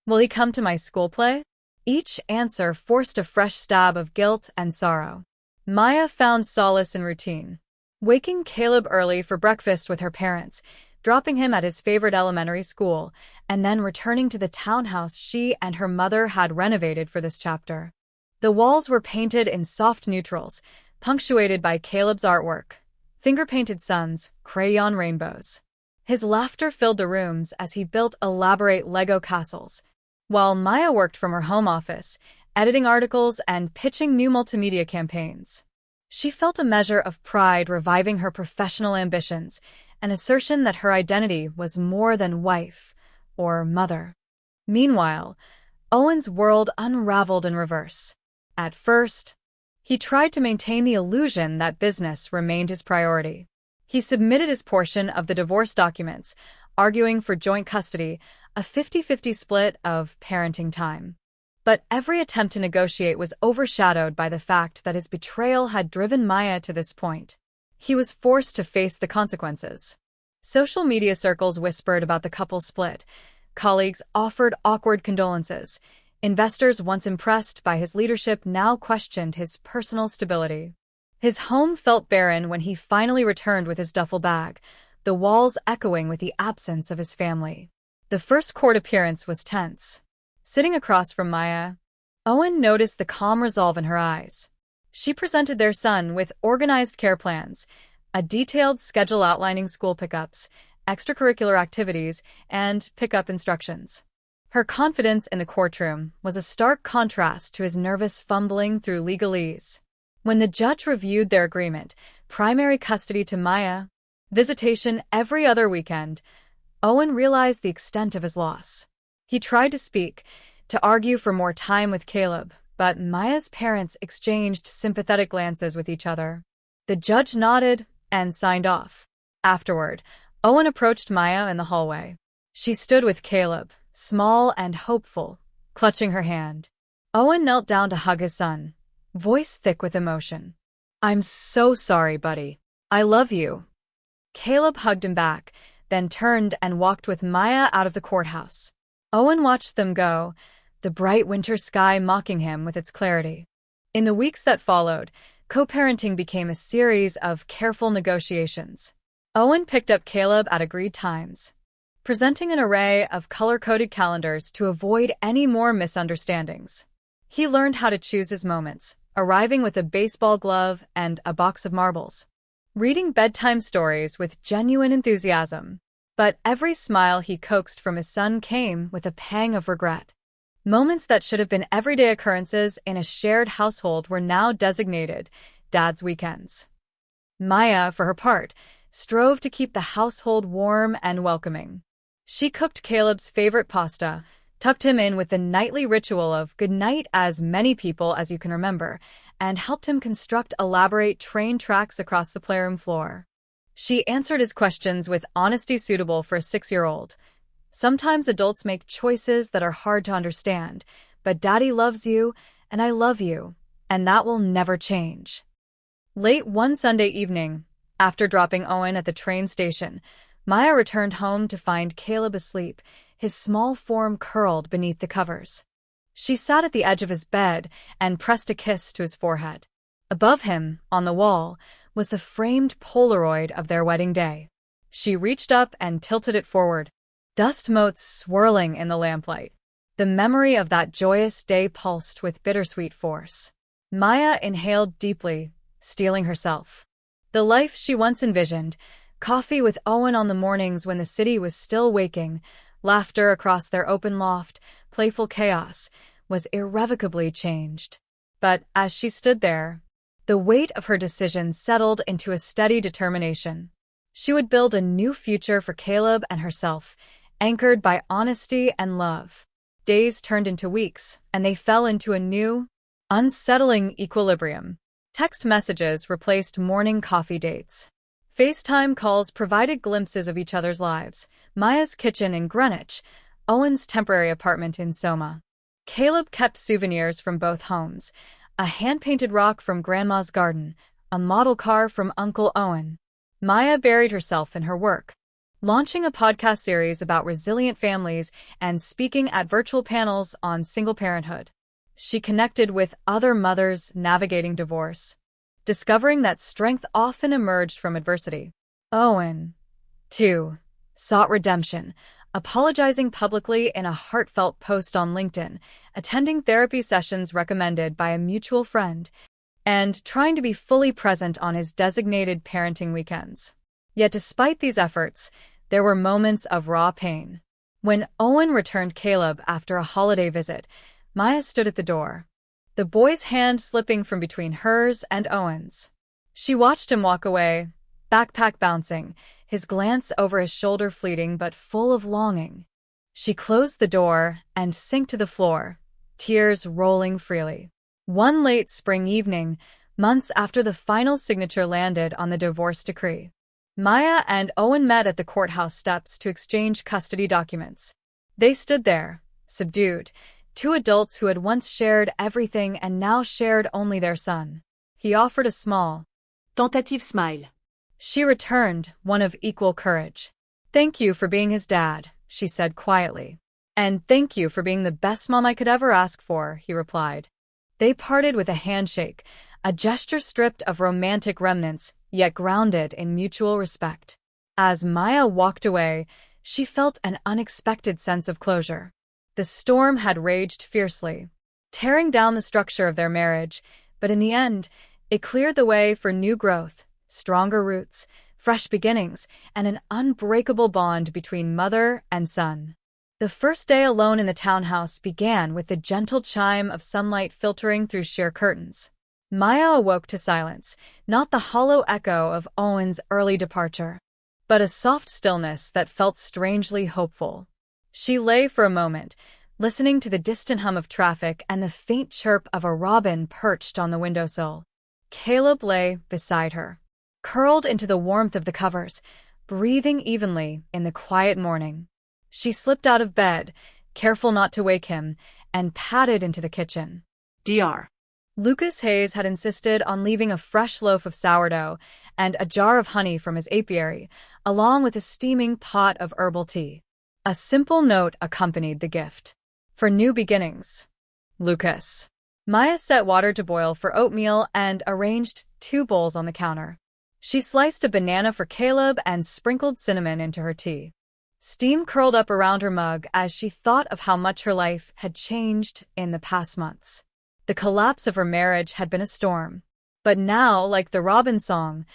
Will he come to my school play? Each answer forced a fresh stab of guilt and sorrow. Maya found solace in routine, waking Caleb early for breakfast with her parents, dropping him at his favorite elementary school, and then returning to the townhouse she and her mother had renovated for this chapter. The walls were painted in soft neutrals, punctuated by Caleb's artwork: finger-painted suns, crayon rainbows. His laughter filled the rooms as he built elaborate Lego castles, while Maya worked from her home office, editing articles and pitching new multimedia campaigns. She felt a measure of pride reviving her professional ambitions, an assertion that her identity was more than wife or mother. Meanwhile, Owen's world unraveled in reverse. At first, he tried to maintain the illusion that business remained his priority. He submitted his portion of the divorce documents, arguing for joint custody, a 50-50 split of parenting time. But every attempt to negotiate was overshadowed by the fact that his betrayal had driven Maya to this point. He was forced to face the consequences. Social media circles whispered about the couple's split. Colleagues offered awkward condolences. Investors once impressed by his leadership now questioned his personal stability. His home felt barren when he finally returned with his duffel bag, the walls echoing with the absence of his family. The first court appearance was tense. Sitting across from Maya, Owen noticed the calm resolve in her eyes. She presented their son with organized care plans, a detailed schedule outlining school pickups, extracurricular activities, and pickup instructions. Her confidence in the courtroom was a stark contrast to his nervous fumbling through legalese. When the judge reviewed their agreement, primary custody to Maya, visitation every other weekend, Owen realized the extent of his loss. He tried to speak, to argue for more time with Caleb, but Maya's parents exchanged sympathetic glances with each other. The judge nodded and signed off. Afterward, Owen approached Maya in the hallway. She stood with Caleb, small and hopeful, clutching her hand. Owen knelt down to hug his son, voice thick with emotion. "I'm so sorry, buddy. I love you." Caleb hugged him back, then turned and walked with Maya out of the courthouse. Owen watched them go, the bright winter sky mocking him with its clarity. In the weeks that followed, co-parenting became a series of careful negotiations. Owen picked up Caleb at agreed times, presenting an array of color-coded calendars to avoid any more misunderstandings. He learned how to choose his moments, arriving with a baseball glove and a box of marbles, reading bedtime stories with genuine enthusiasm. But every smile he coaxed from his son came with a pang of regret. Moments that should have been everyday occurrences in a shared household were now designated Dad's weekends. Maya, for her part, strove to keep the household warm and welcoming. She cooked Caleb's favorite pasta, tucked him in with the nightly ritual of good night as many people as you can remember, and helped him construct elaborate train tracks across the playroom floor. She answered his questions with honesty suitable for a 6-year-old. Sometimes adults make choices that are hard to understand, but Daddy loves you, and I love you, and that will never change. Late one Sunday evening, after dropping Owen at the train station, Maya returned home to find Caleb asleep, his small form curled beneath the covers. She sat at the edge of his bed and pressed a kiss to his forehead. Above him, on the wall, was the framed Polaroid of their wedding day. She reached up and tilted it forward, dust motes swirling in the lamplight. The memory of that joyous day pulsed with bittersweet force. Maya inhaled deeply, steeling herself. The life she once envisioned, coffee with Owen on the mornings when the city was still waking, laughter across their open loft, playful chaos, was irrevocably changed. But as she stood there, the weight of her decision settled into a steady determination. She would build a new future for Caleb and herself, anchored by honesty and love. Days turned into weeks, and they fell into a new, unsettling equilibrium. Text messages replaced morning coffee dates. FaceTime calls provided glimpses of each other's lives: Maya's kitchen in Greenwich, Owen's temporary apartment in Soma. Caleb kept souvenirs from both homes: a hand-painted rock from Grandma's garden, a model car from Uncle Owen. Maya buried herself in her work, launching a podcast series about resilient families and speaking at virtual panels on single parenthood. She connected with other mothers navigating divorce, discovering that strength often emerged from adversity. Owen, too, sought redemption, apologizing publicly in a heartfelt post on LinkedIn, attending therapy sessions recommended by a mutual friend, and trying to be fully present on his designated parenting weekends. Yet despite these efforts, there were moments of raw pain. When Owen returned Caleb after a holiday visit, Maya stood at the door, the boy's hand slipping from between hers and Owen's. She watched him walk away, backpack bouncing, his glance over his shoulder fleeting but full of longing. She closed the door and sank to the floor, tears rolling freely. One late spring evening, months after the final signature landed on the divorce decree, Maya and Owen met at the courthouse steps to exchange custody documents. They stood there, subdued, two adults who had once shared everything and now shared only their son. He offered a small, Tentative smile. She returned, one of equal courage. "Thank you for being his dad," she said quietly. "And thank you for being the best mom I could ever ask for," he replied. They parted with a handshake, a gesture stripped of romantic remnants, yet grounded in mutual respect. As Maya walked away, she felt an unexpected sense of closure. The storm had raged fiercely, tearing down the structure of their marriage, but in the end, it cleared the way for new growth, stronger roots, fresh beginnings, and an unbreakable bond between mother and son. The first day alone in the townhouse began with the gentle chime of sunlight filtering through sheer curtains. Maya awoke to silence, not the hollow echo of Owen's early departure, but a soft stillness that felt strangely hopeful. She lay for a moment, listening to the distant hum of traffic and the faint chirp of a robin perched on the windowsill. Caleb lay beside her, curled into the warmth of the covers, breathing evenly in the quiet morning. She slipped out of bed, careful not to wake him, and padded into the kitchen. Dr. Lucas Hayes had insisted on leaving a fresh loaf of sourdough and a jar of honey from his apiary, along with a steaming pot of herbal tea. A simple note accompanied the gift. "For new beginnings, Lucas." Maya set water to boil for oatmeal and arranged 2 bowls on the counter. She sliced a banana for Caleb and sprinkled cinnamon into her tea. Steam curled up around her mug as she thought of how much her life had changed in the past months. The collapse of her marriage had been a storm, but now, like the robin song,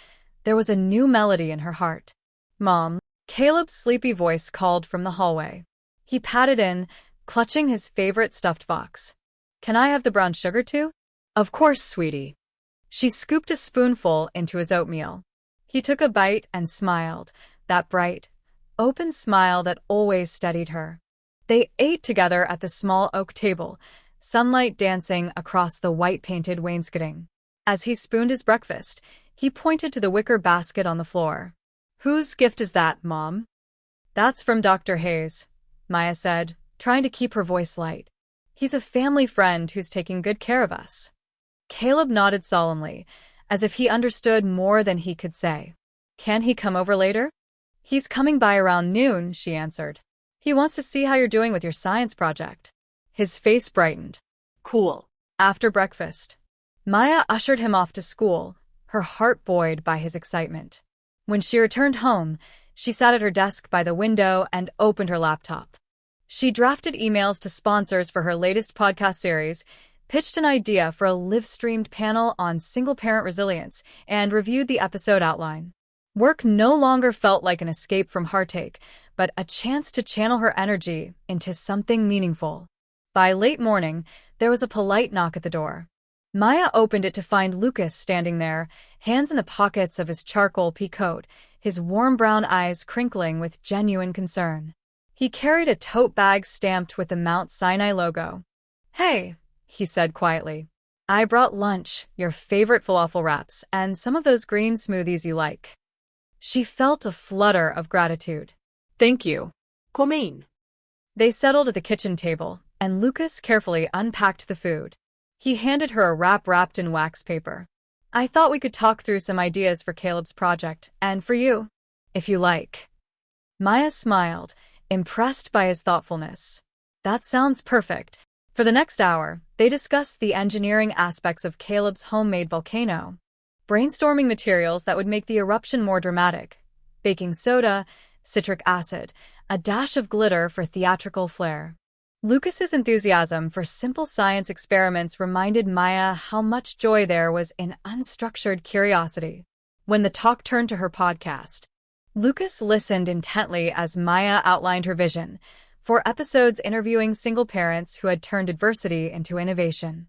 there was a new melody in her heart. "Mom," Caleb's sleepy voice called from the hallway. He padded in, clutching his favorite stuffed box. "Can I have the brown sugar too?" "Of course, sweetie." She scooped a spoonful into his oatmeal. He took a bite and smiled, that bright, open smile that always steadied her. They ate together at the small oak table, sunlight dancing across the white-painted wainscoting. As he spooned his breakfast, he pointed to the wicker basket on the floor. "Whose gift is that, Mom?" "That's from Dr. Hayes," Maya said, trying to keep her voice light. "He's a family friend who's taking good care of us." Caleb nodded solemnly, as if he understood more than he could say. "Can he come over later?" "He's coming by around noon," she answered. "He wants to see how you're doing with your science project." His face brightened. Cool. After breakfast, Maya ushered him off to school, her heart buoyed by his excitement. When she returned home, she sat at her desk by the window and opened her laptop. She drafted emails to sponsors for her latest podcast series, pitched an idea for a live-streamed panel on single-parent resilience, and reviewed the episode outline. Work no longer felt like an escape from heartache, but a chance to channel her energy into something meaningful. By late morning, there was a polite knock at the door. Maya opened it to find Lucas standing there, hands in the pockets of his charcoal pea coat, his warm brown eyes crinkling with genuine concern. He carried a tote bag stamped with the Mount Sinai logo. "Hey," he said quietly. "I brought lunch, your favorite falafel wraps, and some of those green smoothies you like." She felt a flutter of gratitude. "Thank you." Come in. They settled at the kitchen table, and Lucas carefully unpacked the food. He handed her a wrap wrapped in wax paper. I thought we could talk through some ideas for Caleb's project, and for you, if you like. Maya smiled, impressed by his thoughtfulness. That sounds perfect. For the next hour, they discussed the engineering aspects of Caleb's homemade volcano, brainstorming materials that would make the eruption more dramatic: baking soda, citric acid, a dash of glitter for theatrical flair. Lucas's enthusiasm for simple science experiments reminded Maya how much joy there was in unstructured curiosity. When the talk turned to her podcast, Lucas listened intently as Maya outlined her vision, 4 episodes interviewing single parents who had turned adversity into innovation.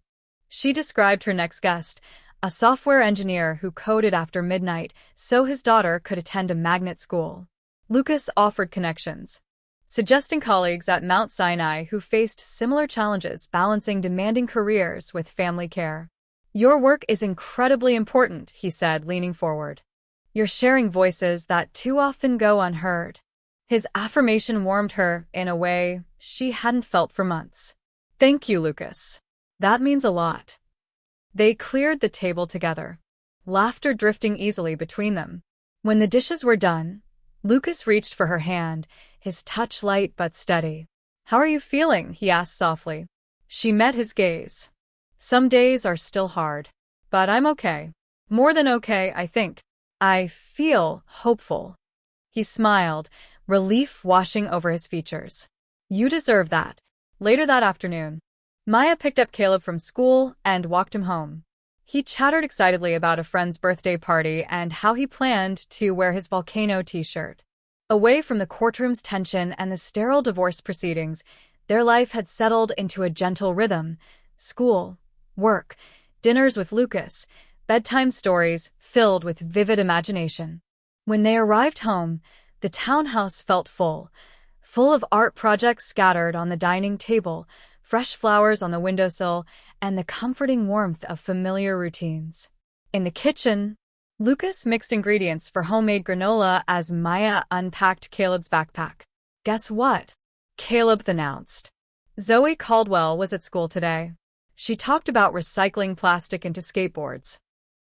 She described her next guest, a software engineer who coded after midnight so his daughter could attend a magnet school. Lucas offered connections, suggesting colleagues at Mount Sinai who faced similar challenges balancing demanding careers with family care. Your work is incredibly important, he said, leaning forward. You're sharing voices that too often go unheard. His affirmation warmed her in a way she hadn't felt for months. Thank you, Lucas. That means a lot. They cleared the table together, laughter drifting easily between them. When the dishes were done, Lucas reached for her hand, his touch light but steady. How are you feeling? He asked softly. She met his gaze. Some days are still hard, but I'm okay. More than okay, I think. I feel hopeful. He smiled, relief washing over his features. You deserve that. Later that afternoon, Maya picked up Caleb from school and walked him home. He chattered excitedly about a friend's birthday party and how he planned to wear his volcano t-shirt. Away from the courtroom's tension and the sterile divorce proceedings, their life had settled into a gentle rhythm: school, work, dinners with Lucas, bedtime stories filled with vivid imagination. When they arrived home, the townhouse felt full of art projects scattered on the dining table, fresh flowers on the windowsill, and the comforting warmth of familiar routines. In the kitchen, Lucas mixed ingredients for homemade granola as Maya unpacked Caleb's backpack. Guess what? Caleb announced. Zoe Caldwell was at school today. She talked about recycling plastic into skateboards.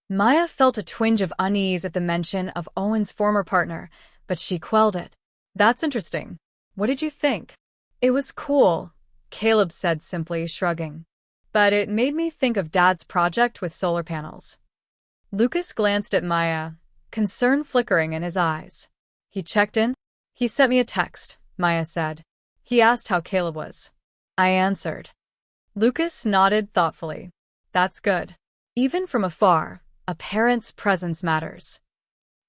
Maya felt a twinge of unease at the mention of Owen's former partner, but she quelled it. That's interesting. What did you think? It was cool, Caleb said simply, shrugging. But it made me think of Dad's project with solar panels. Lucas glanced at Maya, concern flickering in his eyes. He checked in. He sent me a text, Maya said. He asked how Caleb was. I answered. Lucas nodded thoughtfully. That's good. Even from afar, a parent's presence matters.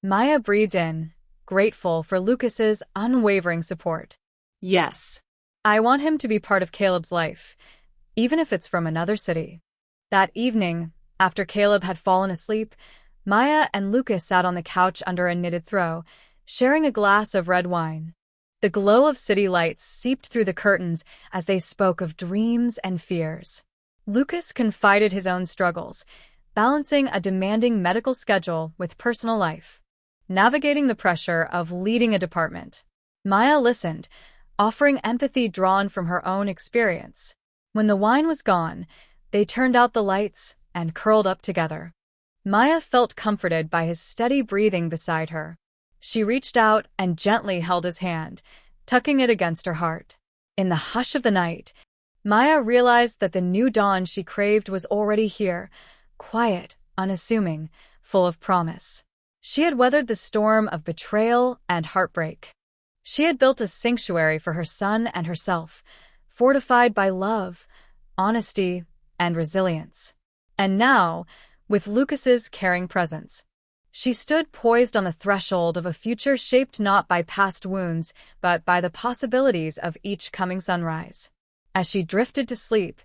Maya breathed in, grateful for Lucas's unwavering support. Yes. I want him to be part of Caleb's life, even if it's from another city. That evening, after Caleb had fallen asleep, Maya and Lucas sat on the couch under a knitted throw, sharing a glass of red wine. The glow of city lights seeped through the curtains as they spoke of dreams and fears. Lucas confided his own struggles, balancing a demanding medical schedule with personal life, navigating the pressure of leading a department. Maya listened, offering empathy drawn from her own experience. When the wine was gone, they turned out the lights and curled up together. Maya felt comforted by his steady breathing beside her. She reached out and gently held his hand, tucking it against her heart. In the hush of the night, Maya realized that the new dawn she craved was already here, quiet, unassuming, full of promise. She had weathered the storm of betrayal and heartbreak. She had built a sanctuary for her son and herself, fortified by love, honesty, and resilience. And now, with Lucas's caring presence, she stood poised on the threshold of a future shaped not by past wounds, but by the possibilities of each coming sunrise. As she drifted to sleep,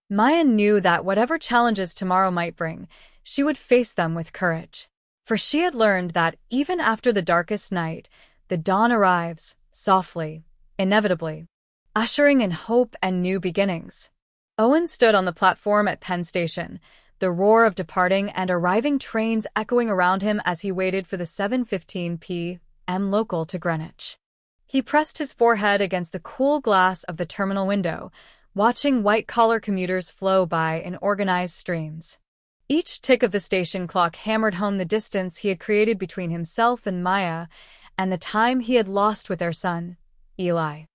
Maya knew that whatever challenges tomorrow might bring, she would face them with courage. For she had learned that even after the darkest night, the dawn arrives, softly, inevitably, ushering in hope and new beginnings. Owen stood on the platform at Penn Station, the roar of departing and arriving trains echoing around him as he waited for the 7:15 p.m. local to Greenwich. He pressed his forehead against the cool glass of the terminal window, watching white-collar commuters flow by in organized streams. Each tick of the station clock hammered home the distance he had created between himself and Maya, and the time he had lost with their son, Eli.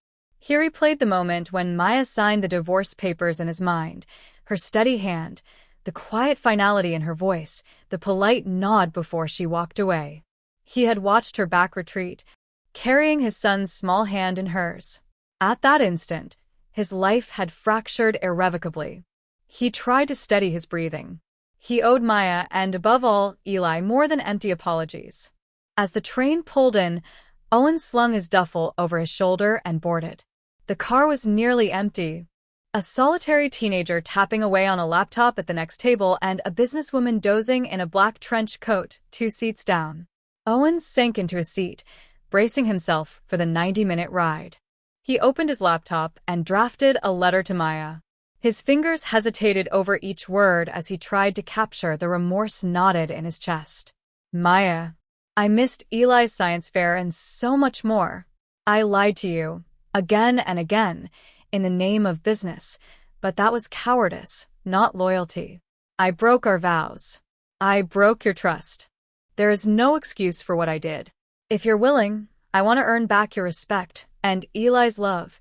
He replayed the moment when Maya signed the divorce papers in his mind, her steady hand, the quiet finality in her voice, the polite nod before she walked away. He had watched her back retreat, carrying his son's small hand in hers. At that instant, his life had fractured irrevocably. He tried to steady his breathing. He owed Maya and, above all, Eli more than empty apologies. As the train pulled in, Owen slung his duffel over his shoulder and boarded. The car was nearly empty. A solitary teenager tapping away on a laptop at the next table and a businesswoman dozing in a black trench coat 2 seats down. Owen sank into his seat, bracing himself for the 90-minute ride. He opened his laptop and drafted a letter to Maya. His fingers hesitated over each word as he tried to capture the remorse knotted in his chest. Maya, I missed Eli's science fair and so much more. I lied to you, again and again, in the name of business, but that was cowardice, not loyalty. I broke our vows. I broke your trust. There is no excuse for what I did. If you're willing, I want to earn back your respect and Eli's love,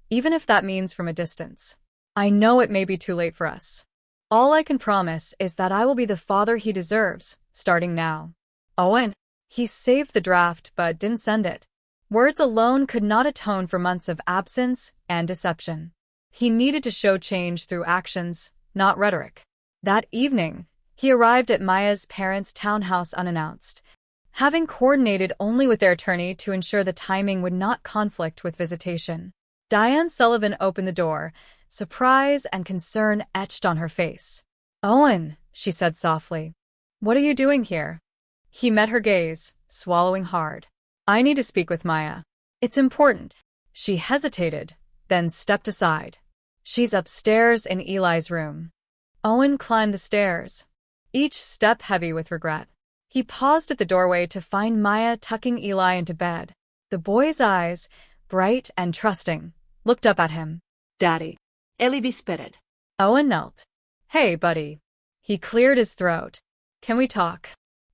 even if that means from a distance. I know it may be too late for us. All I can promise is that I will be the father he deserves, starting now. Owen. He saved the draft but didn't send it. Words alone could not atone for months of absence and deception. He needed to show change through actions, not rhetoric. That evening, he arrived at Maya's parents' townhouse unannounced, having coordinated only with their attorney to ensure the timing would not conflict with visitation. Diane Sullivan opened the door, surprise and concern etched on her face. Owen, she said softly. What are you doing here? He met her gaze, swallowing hard. I need to speak with Maya. It's important. She hesitated, then stepped aside. She's upstairs in Eli's room. Owen climbed the stairs, each step heavy with regret. He paused at the doorway to find Maya tucking Eli into bed. The boy's eyes, bright and trusting, looked up at him. Daddy. Eli whispered. Owen knelt. Hey, buddy. He cleared his throat. Can we talk?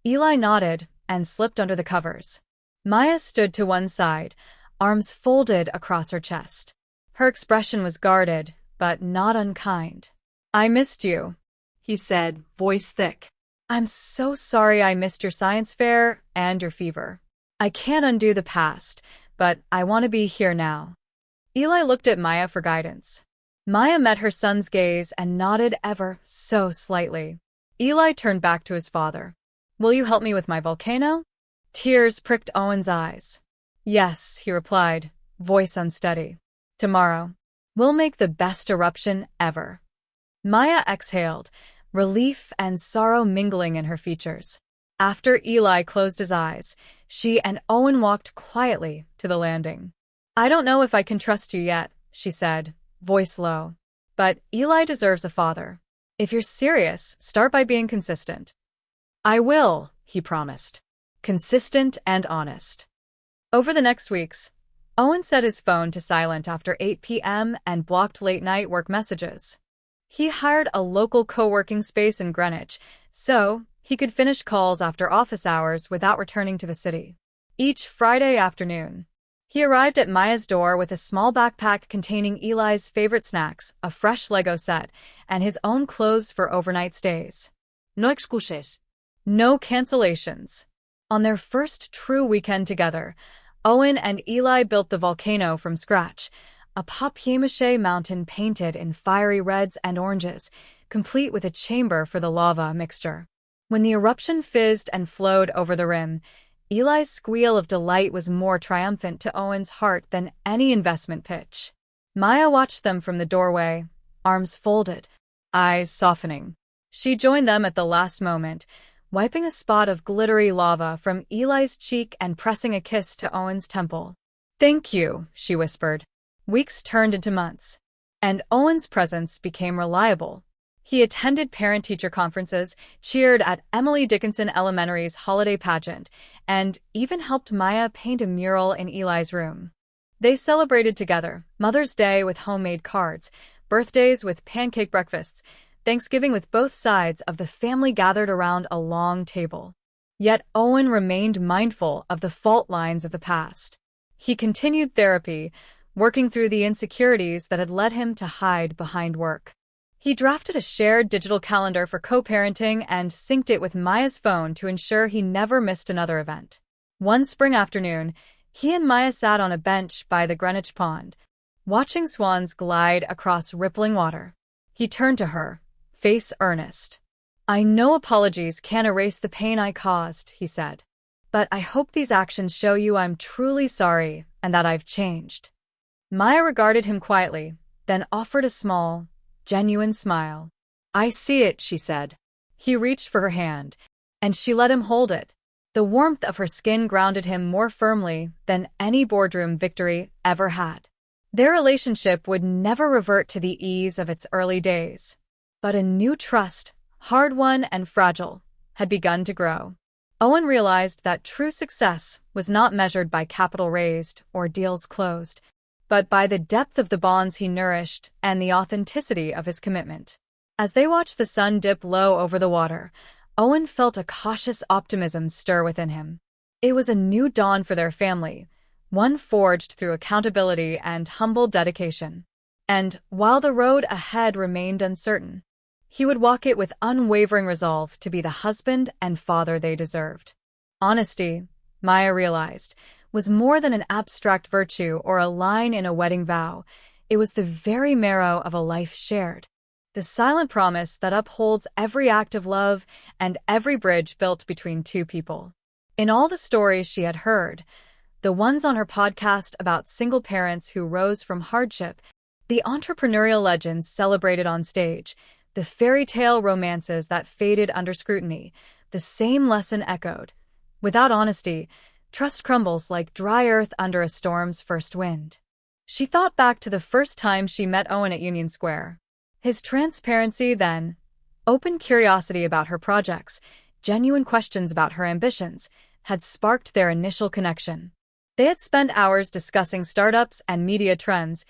Eli nodded and slipped under the covers. Maya stood to one side, arms folded across her chest. Her expression was guarded, but not unkind. I missed you, he said, voice thick. I'm so sorry I missed your science fair and your fever. I can't undo the past, but I want to be here now. Eli looked at Maya for guidance. Maya met her son's gaze and nodded ever so slightly. Eli turned back to his father. Will you help me with my volcano? Tears pricked Owen's eyes. Yes, he replied, voice unsteady. Tomorrow. We'll make the best eruption ever. Maya exhaled, relief and sorrow mingling in her features. After Eli closed his eyes, she and Owen walked quietly to the landing. I don't know if I can trust you yet, she said, voice low. But Eli deserves a father. If you're serious, start by being consistent. I will, he promised. Consistent and honest. Over the next weeks, Owen set his phone to silent after 8 p.m. and blocked late-night work messages. He hired a local co-working space in Greenwich, so he could finish calls after office hours without returning to the city. Each Friday afternoon, he arrived at Maya's door with a small backpack containing Eli's favorite snacks, a fresh Lego set, and his own clothes for overnight stays. No excuses. No cancellations. On their first true weekend together, Owen and Eli built the volcano from scratch, a papier-mâché mountain painted in fiery reds and oranges, complete with a chamber for the lava mixture. When the eruption fizzed and flowed over the rim, Eli's squeal of delight was more triumphant to Owen's heart than any investment pitch. Maya watched them from the doorway, arms folded, eyes softening. She joined them at the last moment, wiping a spot of glittery lava from Eli's cheek and pressing a kiss to Owen's temple. Thank you, she whispered. Weeks turned into months, and Owen's presence became reliable. He attended parent-teacher conferences, cheered at Emily Dickinson Elementary's holiday pageant, and even helped Maya paint a mural in Eli's room. They celebrated together, Mother's Day with homemade cards, birthdays with pancake breakfasts, Thanksgiving with both sides of the family gathered around a long table. Yet Owen remained mindful of the fault lines of the past. He continued therapy, working through the insecurities that had led him to hide behind work. He drafted a shared digital calendar for co-parenting and synced it with Maya's phone to ensure he never missed another event. One spring afternoon, he and Maya sat on a bench by the Greenwich Pond, watching swans glide across rippling water. He turned to her, face earnest. "I know apologies can't erase the pain I caused," he said. "But I hope these actions show you I'm truly sorry and that I've changed." Maya regarded him quietly, then offered a small, genuine smile. "I see it," she said. He reached for her hand, and she let him hold it. The warmth of her skin grounded him more firmly than any boardroom victory ever had. Their relationship would never revert to the ease of its early days. But a new trust, hard-won and fragile, had begun to grow. Owen realized that true success was not measured by capital raised or deals closed, but by the depth of the bonds he nourished and the authenticity of his commitment. As they watched the sun dip low over the water, Owen felt a cautious optimism stir within him. It was a new dawn for their family, one forged through accountability and humble dedication. And while the road ahead remained uncertain, he would walk it with unwavering resolve to be the husband and father they deserved. Honesty, Maya realized, was more than an abstract virtue or a line in a wedding vow. It was the very marrow of a life shared. The silent promise that upholds every act of love and every bridge built between two people. In all the stories she had heard, the ones on her podcast about single parents who rose from hardship, the entrepreneurial legends celebrated on stage, the fairy tale romances that faded under scrutiny, the same lesson echoed. Without honesty, trust crumbles like dry earth under a storm's first wind. She thought back to the first time she met Owen at Union Square. His transparency then, open curiosity about her projects, genuine questions about her ambitions, had sparked their initial connection. They had spent hours discussing startups and media trends,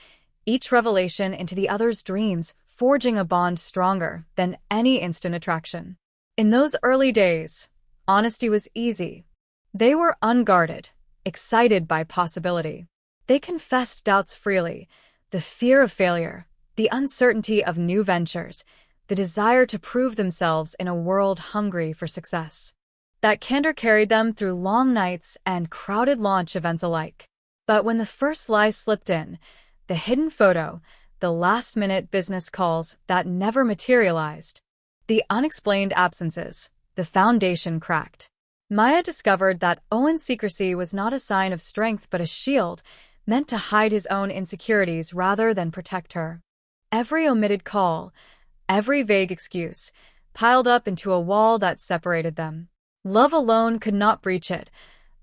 each revelation into the other's dreams, forging a bond stronger than any instant attraction. In those early days, honesty was easy. They were unguarded, excited by possibility. They confessed doubts freely, the fear of failure, the uncertainty of new ventures, the desire to prove themselves in a world hungry for success. That candor carried them through long nights and crowded launch events alike. But when the first lie slipped in, the hidden photo, the last-minute business calls that never materialized, the unexplained absences, the foundation cracked. Maya discovered that Owen's secrecy was not a sign of strength but a shield, meant to hide his own insecurities rather than protect her. Every omitted call, every vague excuse, piled up into a wall that separated them. Love alone could not breach it.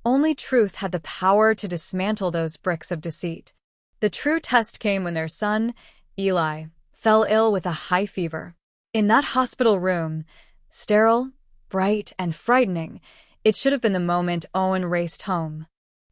Only truth had the power to dismantle those bricks of deceit. The true test came when their son, Eli, fell ill with a high fever. In that hospital room, sterile, bright, and frightening, it should have been the moment Owen raced home,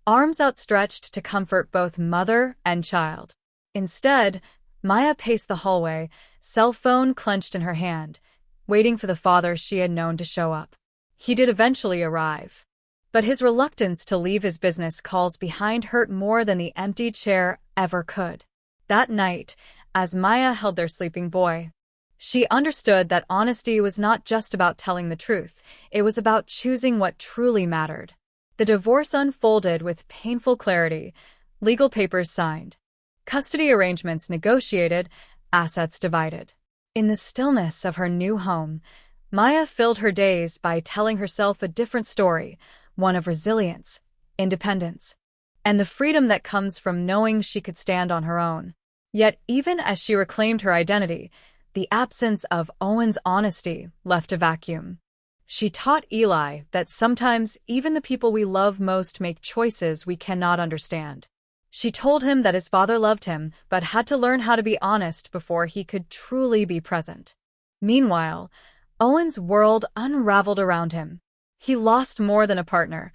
arms outstretched to comfort both mother and child. Instead, Maya paced the hallway, cell phone clenched in her hand, waiting for the father she had known to show up. He did eventually arrive, but his reluctance to leave his business calls behind hurt more than the empty chair ever could. That night, as Maya held their sleeping boy, she understood that honesty was not just about telling the truth, it was about choosing what truly mattered. The divorce unfolded with painful clarity, legal papers signed, custody arrangements negotiated, assets divided. In the stillness of her new home, Maya filled her days by telling herself a different story, one of resilience, independence, and the freedom that comes from knowing she could stand on her own. Yet even as she reclaimed her identity, the absence of Owen's honesty left a vacuum. She taught Eli that sometimes even the people we love most make choices we cannot understand. She told him that his father loved him but had to learn how to be honest before he could truly be present. Meanwhile, Owen's world unraveled around him. He lost more than a partner.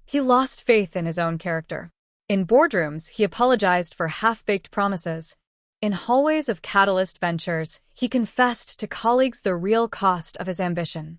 He lost faith in his own character. In boardrooms, he apologized for half-baked promises. In hallways of Catalyst Ventures, he confessed to colleagues the real cost of his ambition.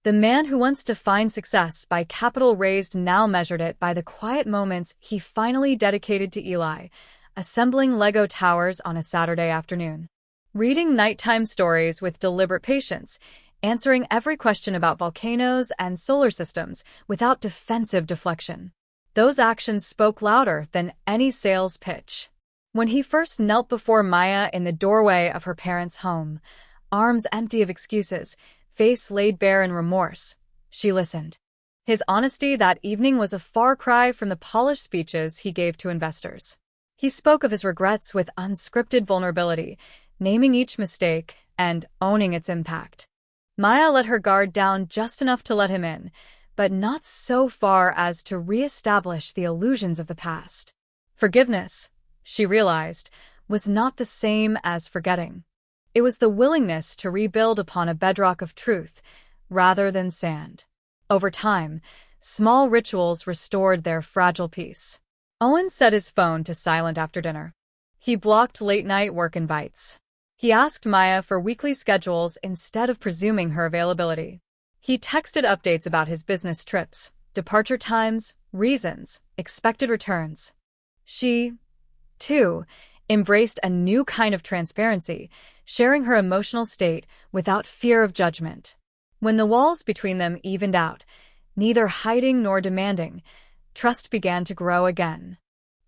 The man who once defined success by capital raised now measured it by the quiet moments he finally dedicated to Eli, assembling Lego towers on a Saturday afternoon, reading nighttime stories with deliberate patience, answering every question about volcanoes and solar systems without defensive deflection. Those actions spoke louder than any sales pitch. When he first knelt before Maya in the doorway of her parents' home, arms empty of excuses, face laid bare in remorse, she listened. His honesty that evening was a far cry from the polished speeches he gave to investors. He spoke of his regrets with unscripted vulnerability, naming each mistake and owning its impact. Maya let her guard down just enough to let him in, but not so far as to re-establish the illusions of the past. Forgiveness, she realized, was not the same as forgetting. It was the willingness to rebuild upon a bedrock of truth, rather than sand. Over time, small rituals restored their fragile peace. Owen set his phone to silent after dinner. He blocked late-night work invites. He asked Maya for weekly schedules instead of presuming her availability. He texted updates about his business trips, departure times, reasons, expected returns. She, too, embraced a new kind of transparency, sharing her emotional state without fear of judgment. When the walls between them evened out, neither hiding nor demanding, trust began to grow again.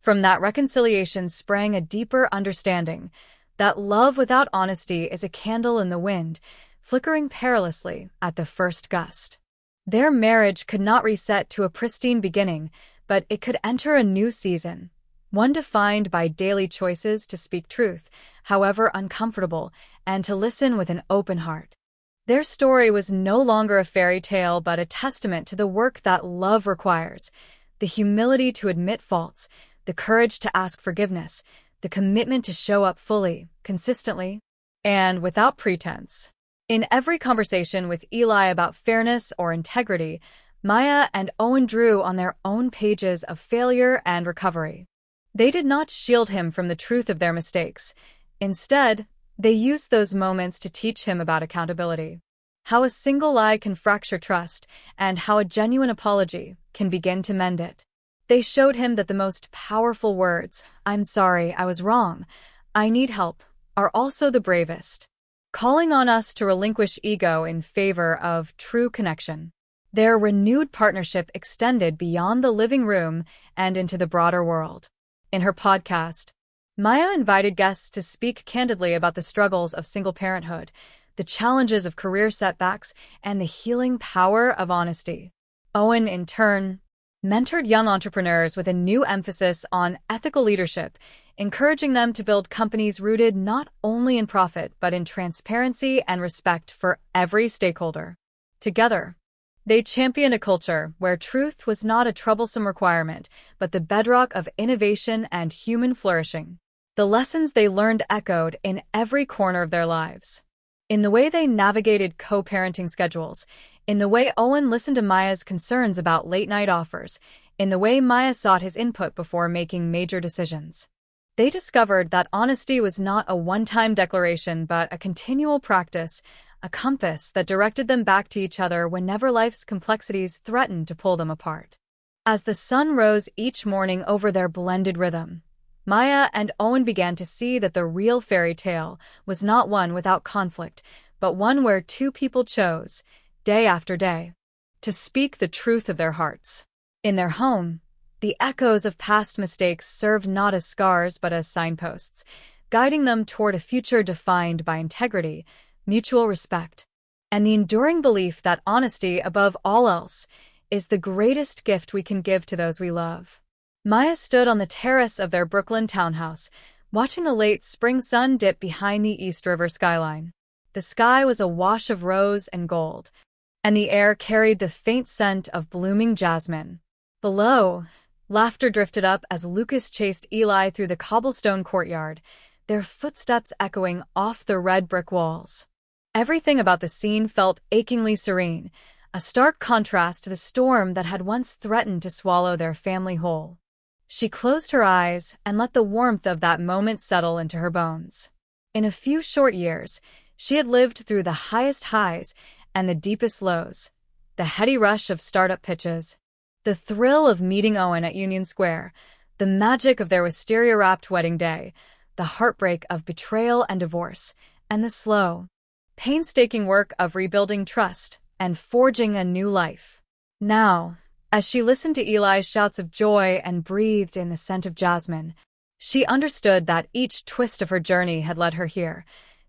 From that reconciliation sprang a deeper understanding that love without honesty is a candle in the wind, flickering perilously at the first gust. Their marriage could not reset to a pristine beginning, but it could enter a new season, one defined by daily choices to speak truth, however uncomfortable, and to listen with an open heart. Their story was no longer a fairy tale but a testament to the work that love requires, the humility to admit faults, the courage to ask forgiveness, the commitment to show up fully, consistently, and without pretense. In every conversation with Eli about fairness or integrity, Maya and Owen drew on their own pages of failure and recovery. They did not shield him from the truth of their mistakes. Instead, they used those moments to teach him about accountability, how a single lie can fracture trust, and how a genuine apology can begin to mend it. They showed him that the most powerful words, "I'm sorry, I was wrong, I need help," are also the bravest, calling on us to relinquish ego in favor of true connection. Their renewed partnership extended beyond the living room and into the broader world. In her podcast, Maya invited guests to speak candidly about the struggles of single parenthood, the challenges of career setbacks, and the healing power of honesty. Owen, in turn, mentored young entrepreneurs with a new emphasis on ethical leadership, encouraging them to build companies rooted not only in profit but in transparency and respect for every stakeholder. Together, they championed a culture where truth was not a troublesome requirement, but the bedrock of innovation and human flourishing. The lessons they learned echoed in every corner of their lives. In the way they navigated co-parenting schedules, in the way Owen listened to Maya's concerns about late-night offers, in the way Maya sought his input before making major decisions. They discovered that honesty was not a one-time declaration but a continual practice, a compass that directed them back to each other whenever life's complexities threatened to pull them apart. As the sun rose each morning over their blended rhythm, Maya and Owen began to see that the real fairy tale was not one without conflict, but one where two people chose, day after day, to speak the truth of their hearts. In their home, the echoes of past mistakes served not as scars but as signposts, guiding them toward a future defined by integrity, mutual respect, and the enduring belief that honesty, above all else, is the greatest gift we can give to those we love. Maya stood on the terrace of their Brooklyn townhouse, watching the late spring sun dip behind the East River skyline. The sky was a wash of rose and gold, and the air carried the faint scent of blooming jasmine. Below, laughter drifted up as Lucas chased Eli through the cobblestone courtyard, their footsteps echoing off the red brick walls. Everything about the scene felt achingly serene, a stark contrast to the storm that had once threatened to swallow their family whole. She closed her eyes and let the warmth of that moment settle into her bones. In a few short years, she had lived through the highest highs and the deepest lows, the heady rush of startup pitches, the thrill of meeting Owen at Union Square, the magic of their wisteria-wrapped wedding day, the heartbreak of betrayal and divorce, and the slow, painstaking work of rebuilding trust and forging a new life. Now, as she listened to Eli's shouts of joy and breathed in the scent of jasmine, she understood that each twist of her journey had led her here,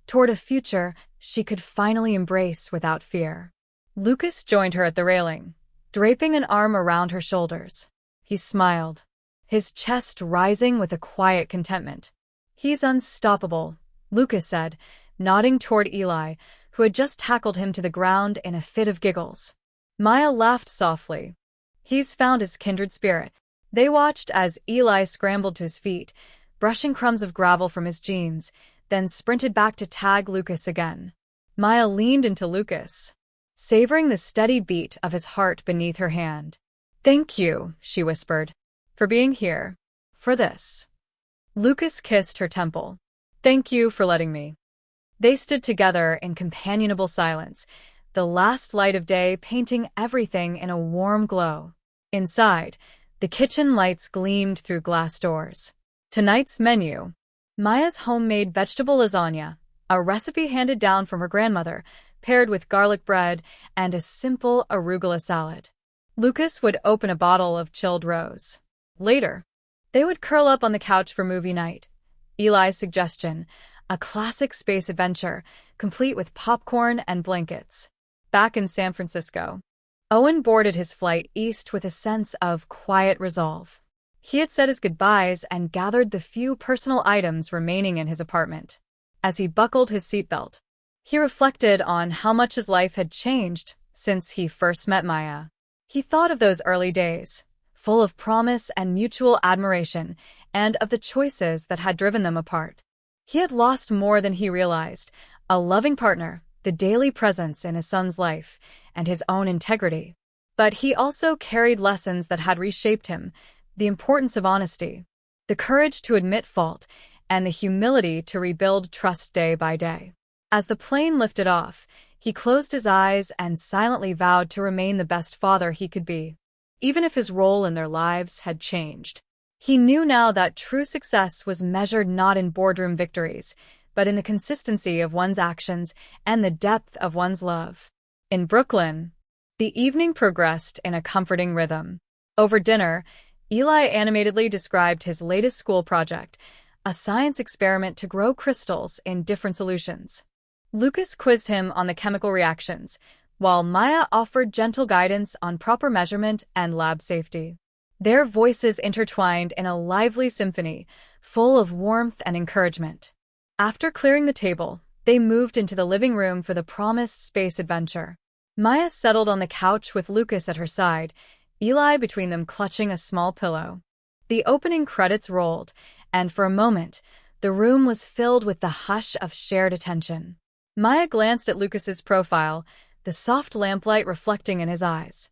toward a future she could finally embrace without fear. Lucas joined her at the railing, draping an arm around her shoulders. He smiled, his chest rising with a quiet contentment. "He's unstoppable," Lucas said, nodding toward Eli, who had just tackled him to the ground in a fit of giggles. Maya laughed softly. "He's found his kindred spirit." They watched as Eli scrambled to his feet, brushing crumbs of gravel from his jeans, then sprinted back to tag Lucas again. Maya leaned into Lucas, savoring the steady beat of his heart beneath her hand. "Thank you," she whispered, "for being here. For this." Lucas kissed her temple. "Thank you for letting me." They stood together in companionable silence, the last light of day painting everything in a warm glow. Inside, the kitchen lights gleamed through glass doors. Tonight's menu: Maya's homemade vegetable lasagna, a recipe handed down from her grandmother, paired with garlic bread and a simple arugula salad. Lucas would open a bottle of chilled rose. Later, they would curl up on the couch for movie night. Eli's suggestion: a classic space adventure, complete with popcorn and blankets. Back in San Francisco, Owen boarded his flight east with a sense of quiet resolve. He had said his goodbyes and gathered the few personal items remaining in his apartment. As he buckled his seatbelt, he reflected on how much his life had changed since he first met Maya. He thought of those early days, full of promise and mutual admiration, and of the choices that had driven them apart. He had lost more than he realized: a loving partner, the daily presence in his son's life, and his own integrity. But he also carried lessons that had reshaped him: the importance of honesty, the courage to admit fault, and the humility to rebuild trust day by day. As the plane lifted off, he closed his eyes and silently vowed to remain the best father he could be, even if his role in their lives had changed. He knew now that true success was measured not in boardroom victories, but in the consistency of one's actions and the depth of one's love. In Brooklyn, the evening progressed in a comforting rhythm. Over dinner, Eli animatedly described his latest school project, a science experiment to grow crystals in different solutions. Lucas quizzed him on the chemical reactions, while Maya offered gentle guidance on proper measurement and lab safety. Their voices intertwined in a lively symphony, full of warmth and encouragement. After clearing the table, they moved into the living room for the promised space adventure. Maya settled on the couch with Lucas at her side, Eli between them clutching a small pillow. The opening credits rolled, and for a moment, the room was filled with the hush of shared attention. Maya glanced at Lucas's profile, the soft lamplight reflecting in his eyes.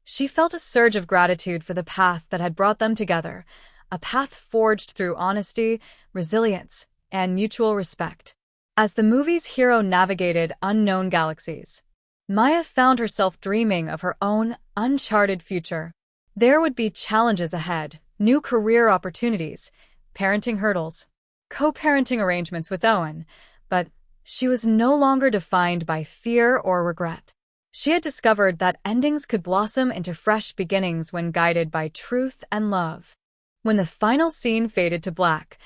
She felt a surge of gratitude for the path that had brought them together, a path forged through honesty, resilience, and mutual respect. As the movie's hero navigated unknown galaxies, Maya found herself dreaming of her own uncharted future. There would be challenges ahead, new career opportunities, parenting hurdles, co-parenting arrangements with Owen, but she was no longer defined by fear or regret. She had discovered that endings could blossom into fresh beginnings when guided by truth and love. When the final scene faded to black,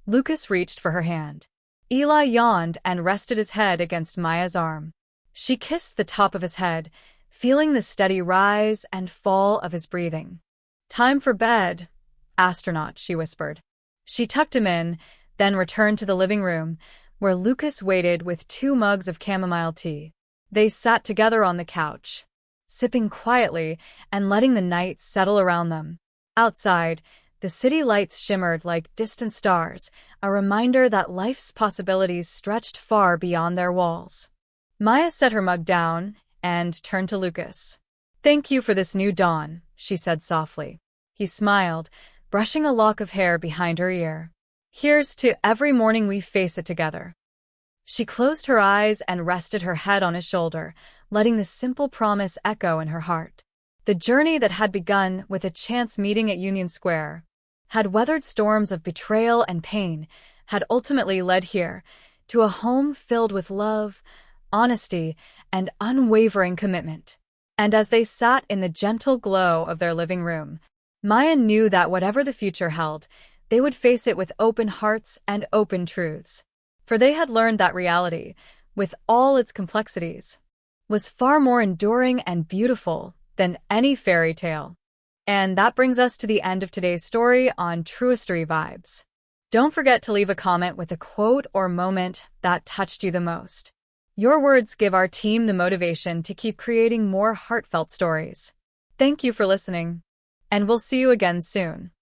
Lucas reached for her hand. Eli yawned and rested his head against Maya's arm. She kissed the top of his head, feeling the steady rise and fall of his breathing. "Time for bed, astronaut," she whispered. She tucked him in, then returned to the living room, where Lucas waited with 2 mugs of chamomile tea. They sat together on the couch, sipping quietly and letting the night settle around them. Outside, the city lights shimmered like distant stars, a reminder that life's possibilities stretched far beyond their walls. Maya set her mug down and turned to Lucas. "Thank you for this new dawn," she said softly. He smiled, brushing a lock of hair behind her ear. "Here's to every morning we face it together." She closed her eyes and rested her head on his shoulder, letting the simple promise echo in her heart. The journey that had begun with a chance meeting at Union Square, had weathered storms of betrayal and pain, had ultimately led here, to a home filled with love, honesty, and unwavering commitment. And as they sat in the gentle glow of their living room, Maya knew that whatever the future held, they would face it with open hearts and open truths. For they had learned that reality, with all its complexities, was far more enduring and beautiful than any fairy tale. And that brings us to the end of today's story on TrueStory Vibes. Don't forget to leave a comment with a quote or moment that touched you the most. Your words give our team the motivation to keep creating more heartfelt stories. Thank you for listening, and we'll see you again soon.